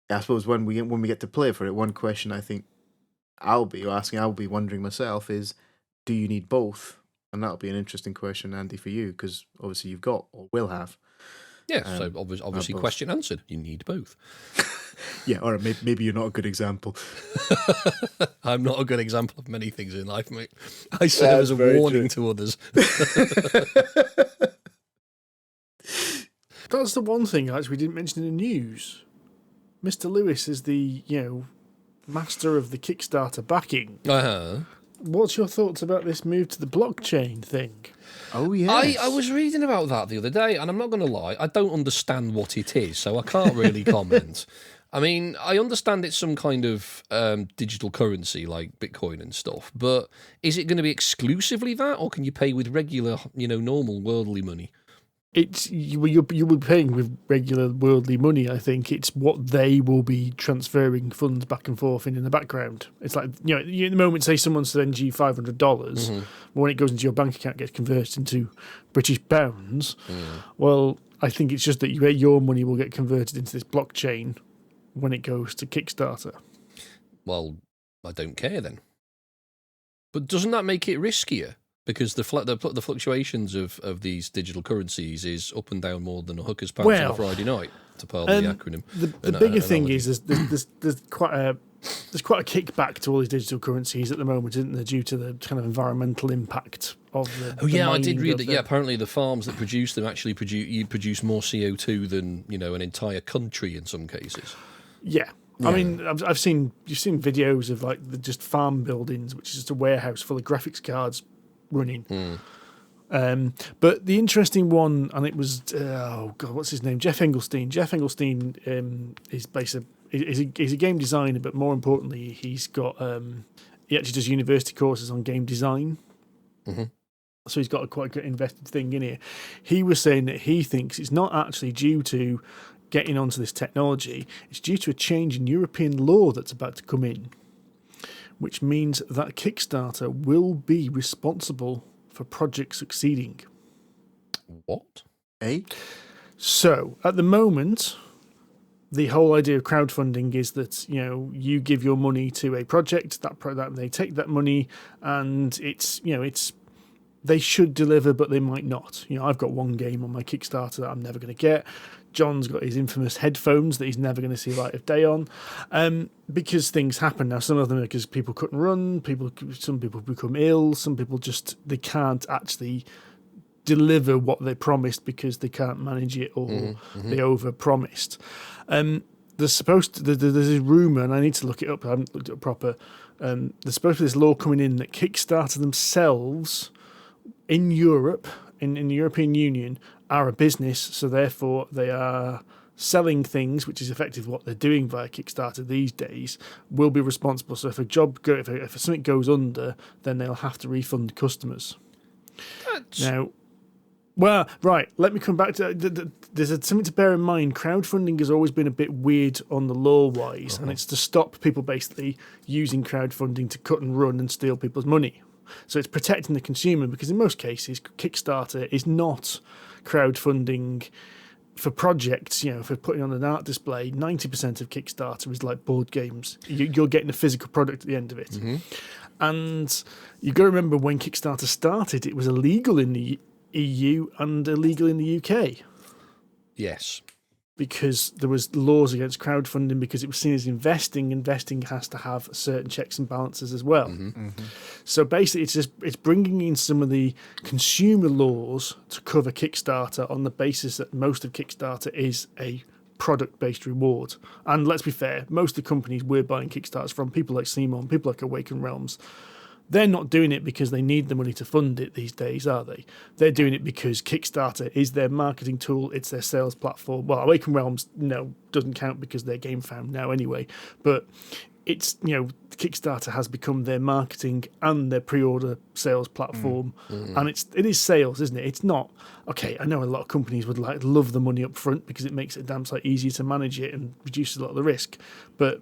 I suppose when we get to play for it, one question I think I'll be wondering myself is, do you need both? And that'll be an interesting question, Andy, for you, because obviously you've got or will have. Yeah, so obviously question answered. You need both. Yeah, or maybe you're not a good example. I'm not a good example of many things in life, mate. I serve as a warning to others. That's the one thing actually we didn't mention in the news. Mr. Lewis is the, master of the Kickstarter backing. Uh-huh. What's your thoughts about this move to the blockchain thing? Oh, yeah. I was reading about that the other day, and I'm not going to lie, I don't understand what it is, so I can't really comment. I mean, I understand it's some kind of digital currency like Bitcoin and stuff, but is it going to be exclusively that, or can you pay with regular, normal worldly money? You'll be paying with regular worldly money. I think it's what they will be transferring funds back and forth in the background. It's like at the moment, say someone sends you $500, but when it goes into your bank account, it gets converted into British pounds. Well, I think it's just that your money will get converted into this blockchain when it goes to Kickstarter. Well, I don't care then. But doesn't that make it riskier? Because the fluctuations of these digital currencies is up and down more than a hooker's pants on a Friday night, to pardon the acronym. The bigger thing is there's quite a kickback to all these digital currencies at the moment, isn't there, due to the kind of environmental impact of the I did read that. Yeah, apparently the farms that produce them actually produce more CO2 than an entire country in some cases. Yeah. I mean, you've seen videos of like the just farm buildings, which is just a warehouse full of graphics cards running. But the interesting one, and it was what's his name? Jeff Engelstein. Jeff Engelstein is a game designer, but more importantly, he actually does university courses on game design. So he's got quite a invested thing in here. He was saying that he thinks it's not actually due to getting onto this technology; it's due to a change in European law that's about to come in, which means that Kickstarter will be responsible for projects succeeding. What? So, at the moment, the whole idea of crowdfunding is that, you give your money to a project, that they take that money, and it's they should deliver, but they might not. I've got one game on my Kickstarter that I'm never going to get. John's got his infamous headphones that he's never going to see light of day on, because things happen. Now, some of them are because people couldn't run, some people become ill, some people they can't actually deliver what they promised because they can't manage it or they over-promised. There's a rumour, and I need to look it up, I haven't looked it up proper, there's supposed to be this law coming in that Kickstarter themselves in Europe, in the European Union, are a business, so therefore they are selling things, which is effectively what they're doing via Kickstarter these days, will be responsible. So if if something goes under, then they'll have to refund customers. Let me come back to there's something to bear in mind. Crowdfunding has always been a bit weird on the law-wise, and it's to stop people basically using crowdfunding to cut and run and steal people's money. So it's protecting the consumer, because in most cases, Kickstarter is not crowdfunding for projects, for putting on an art display, 90% of Kickstarter is like board games. You're getting a physical product at the end of it. Mm-hmm. And you've got to remember when Kickstarter started, it was illegal in the EU and illegal in the UK. Yes. Because there was laws against crowdfunding because it was seen as investing. Investing has to have certain checks and balances as well. Mm-hmm. Mm-hmm. So basically, it's bringing in some of the consumer laws to cover Kickstarter on the basis that most of Kickstarter is a product-based reward. And let's be fair, most of the companies we're buying Kickstarters from, people like Simon, people like Awaken Realms, they're not doing it because they need the money to fund it these days, are they? They're doing it because Kickstarter is their marketing tool, it's their sales platform. Well, Awaken Realms, doesn't count because they're GameFound now anyway. But it's, Kickstarter has become their marketing and their pre-order sales platform. Mm-hmm. And it is sales, isn't it? It's not, okay, I know a lot of companies would love the money up front because it makes it a damn sight easier to manage it and reduces a lot of the risk. But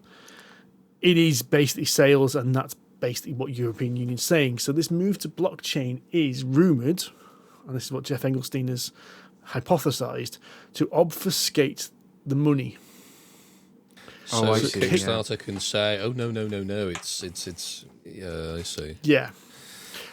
it is basically sales, and that's basically what European Union's saying. So this move to blockchain is rumoured, and this is what Jeff Engelstein has hypothesised, to obfuscate the money. So I see, Kickstarter can say, "Oh no, it's yeah, I see." Yeah,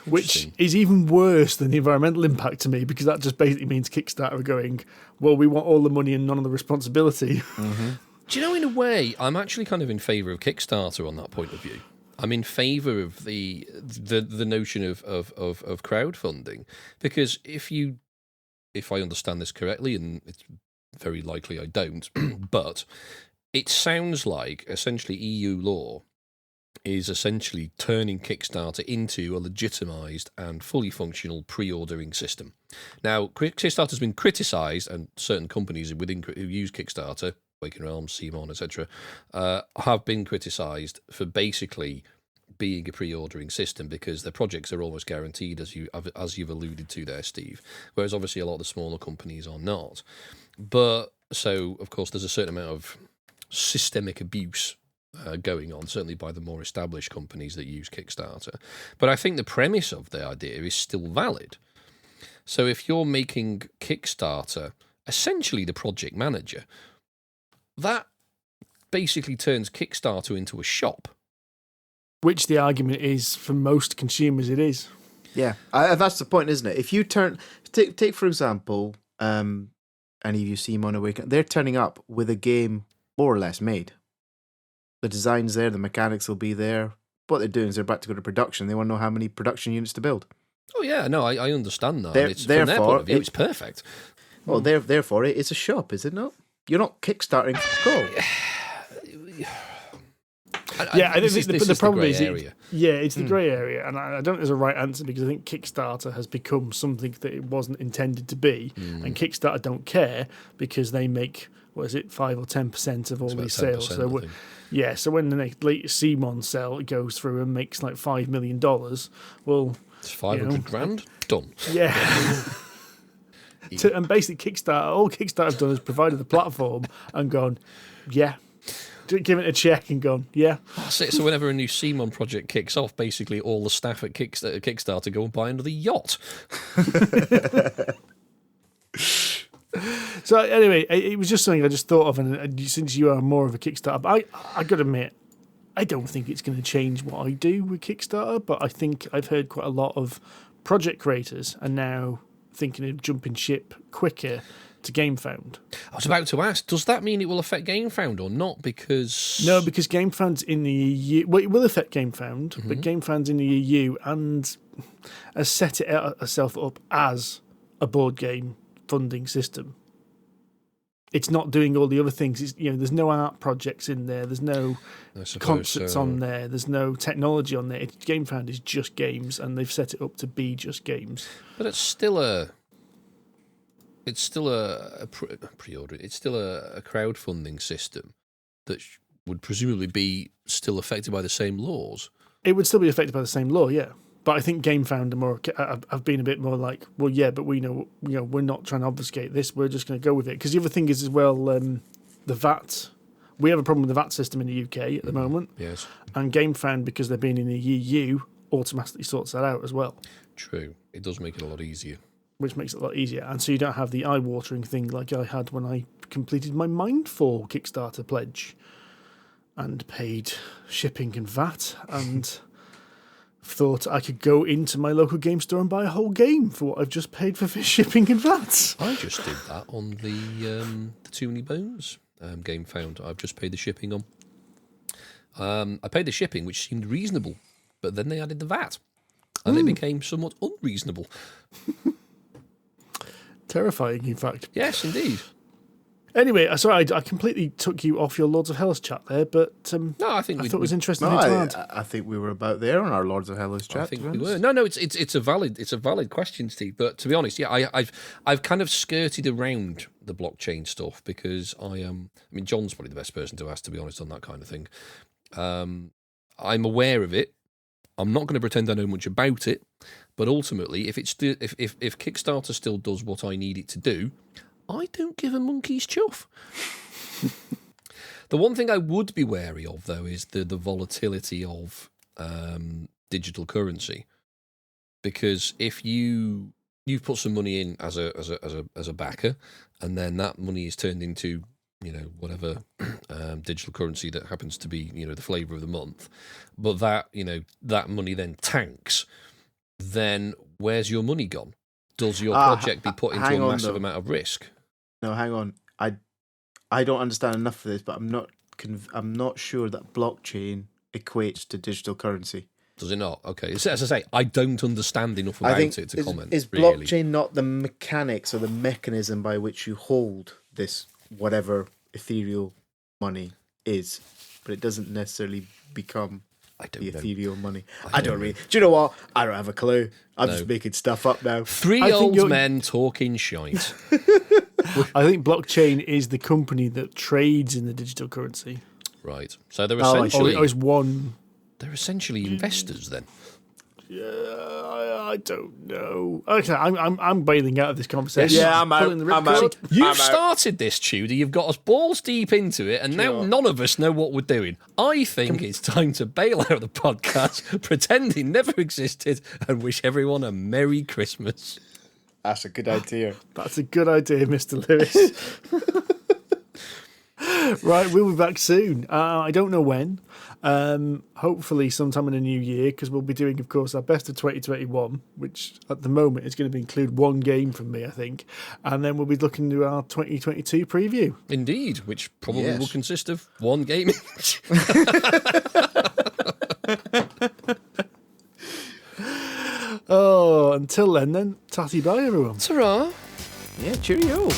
which is even worse than the environmental impact to me, because that just basically means Kickstarter are going, well, we want all the money and none of the responsibility. Mm-hmm. Do you know, in a way, I'm actually kind of in favour of Kickstarter on that point of view. I'm in favour of the notion of crowdfunding, because if I understand this correctly, and it's very likely I don't, but it sounds like essentially EU law is essentially turning Kickstarter into a legitimised and fully functional pre-ordering system. Now, Kickstarter's been criticised, and certain companies who use Kickstarter, Waken Realms, Simon, etc., have been criticised for basically being a pre-ordering system because their projects are almost guaranteed, as you've alluded to there, Steve. Whereas obviously a lot of the smaller companies are not. But so of course there's a certain amount of systemic abuse going on, certainly by the more established companies that use Kickstarter. But I think the premise of the idea is still valid. So if you're making Kickstarter essentially the project manager, that basically turns Kickstarter into a shop. Which the argument is, for most consumers, it is. Yeah, that's the point, isn't it? If you take for example, any of you Simon Awaken, they're turning up with a game more or less made. The design's there, the mechanics will be there. What they're doing is they're about to go to production. They want to know how many production units to build. Oh yeah, no, I understand that. From their point of view, it's perfect. Well, therefore, it's a shop, is it not? You're not kickstarting. Go. I think the problem is, it's the Hmm. grey area, and I don't think there's a right answer, because I think Kickstarter has become something that it wasn't intended to be, and Kickstarter don't care because they make 5 or 10% of all these sales. So so when the latest Simon sell goes through and makes like $5 million, well, it's 500 grand done. Yeah. And basically, all Kickstarter's done is provided the platform and gone, yeah. Give it a check and gone, yeah. That's it. So whenever a new Simon project kicks off, basically all the staff at Kickstarter go and buy another yacht. So anyway, it was just something I just thought of, and since you are more of a Kickstarter, I got to admit, I don't think it's going to change what I do with Kickstarter, but I think I've heard quite a lot of project creators are now thinking of jumping ship quicker to GameFound. I was about to ask, does that mean it will affect GameFound or not? Because GameFound's in the EU. Well, it will affect GameFound, but GameFound's in the EU and has set itself up as a board game funding system. It's not doing all the other things. There's no art projects in there. There's no concerts on there. There's no technology on there. GameFound is just games, and they've set it up to be just games. But it's still a pre-order. It's still a crowdfunding system that would presumably be still affected by the same laws. It would still be affected by the same law, yeah. But I think GameFound have been a bit more like, well, yeah, but we know, we're not trying to obfuscate this. We're just going to go with it. Because the other thing is as well, the VAT. We have a problem with the VAT system in the UK at the moment. Yes. And GameFound, because they're being in the EU, automatically sorts that out as well. True. It does make it a lot easier. which makes it a lot easier. And so you don't have the eye-watering thing like I had when I completed my Mindfall Kickstarter pledge and paid shipping and VAT and thought I could go into my local game store and buy a whole game for what I've just paid for shipping and VAT. I just did that on the Too Many Bones game found. I've just paid the shipping on. I paid the shipping, which seemed reasonable, but then they added the VAT, and it became somewhat unreasonable. Terrifying, in fact. Yes, indeed. Anyway, sorry, I completely took you off your Lords of Hellas chat there, but No, I think I thought it was interesting. I think we were about there on our Lords of Hellas chat. I think we were. No, it's a valid question, Steve. But to be honest, yeah, I've kind of skirted around the blockchain stuff because I mean, John's probably the best person to ask, to be honest, on that kind of thing. I'm aware of it. I'm not going to pretend I know much about it, but ultimately, if Kickstarter still does what I need it to do, I don't give a monkey's chuff. The one thing I would be wary of, though, is the volatility of digital currency, because if you've put some money in as a backer, and then that money is turned into whatever digital currency that happens to be the flavour of the month, but that money then tanks, then where's your money gone? Does your project be put into a massive amount of risk? No, hang on. I don't understand enough of this, but I'm not sure that blockchain equates to digital currency. Does it not? Okay. As I say, I don't understand enough about it to comment. Is blockchain not the mechanics or the mechanism by which you hold this whatever ethereal money is, but it doesn't necessarily become the ethereal money? I don't really. Do you know what? I don't have a clue. I'm just making stuff up now. Three old men talking shite. I think blockchain is the company that trades in the digital currency. Right. So they're essentially they're essentially investors then. Yeah, I don't know. Okay, I'm bailing out of this conversation. Yeah, I'm out. You've started this, Tudor. You've got us balls deep into it, and now none of us know what we're doing. I think it's time to bail out the podcast, pretend it never existed, and wish everyone a Merry Christmas. That's a good idea. That's a good idea, Mr. Lewis. Right, we'll be back soon. I don't know when. Hopefully sometime in the new year, because we'll be doing, of course, our best of 2021, which at the moment is going to include one game from me, I think. And then we'll be looking to our 2022 preview. Indeed, which probably will consist of one game each. Oh, until then, tatty bye, everyone. Ta-ra. Yeah, cheerio.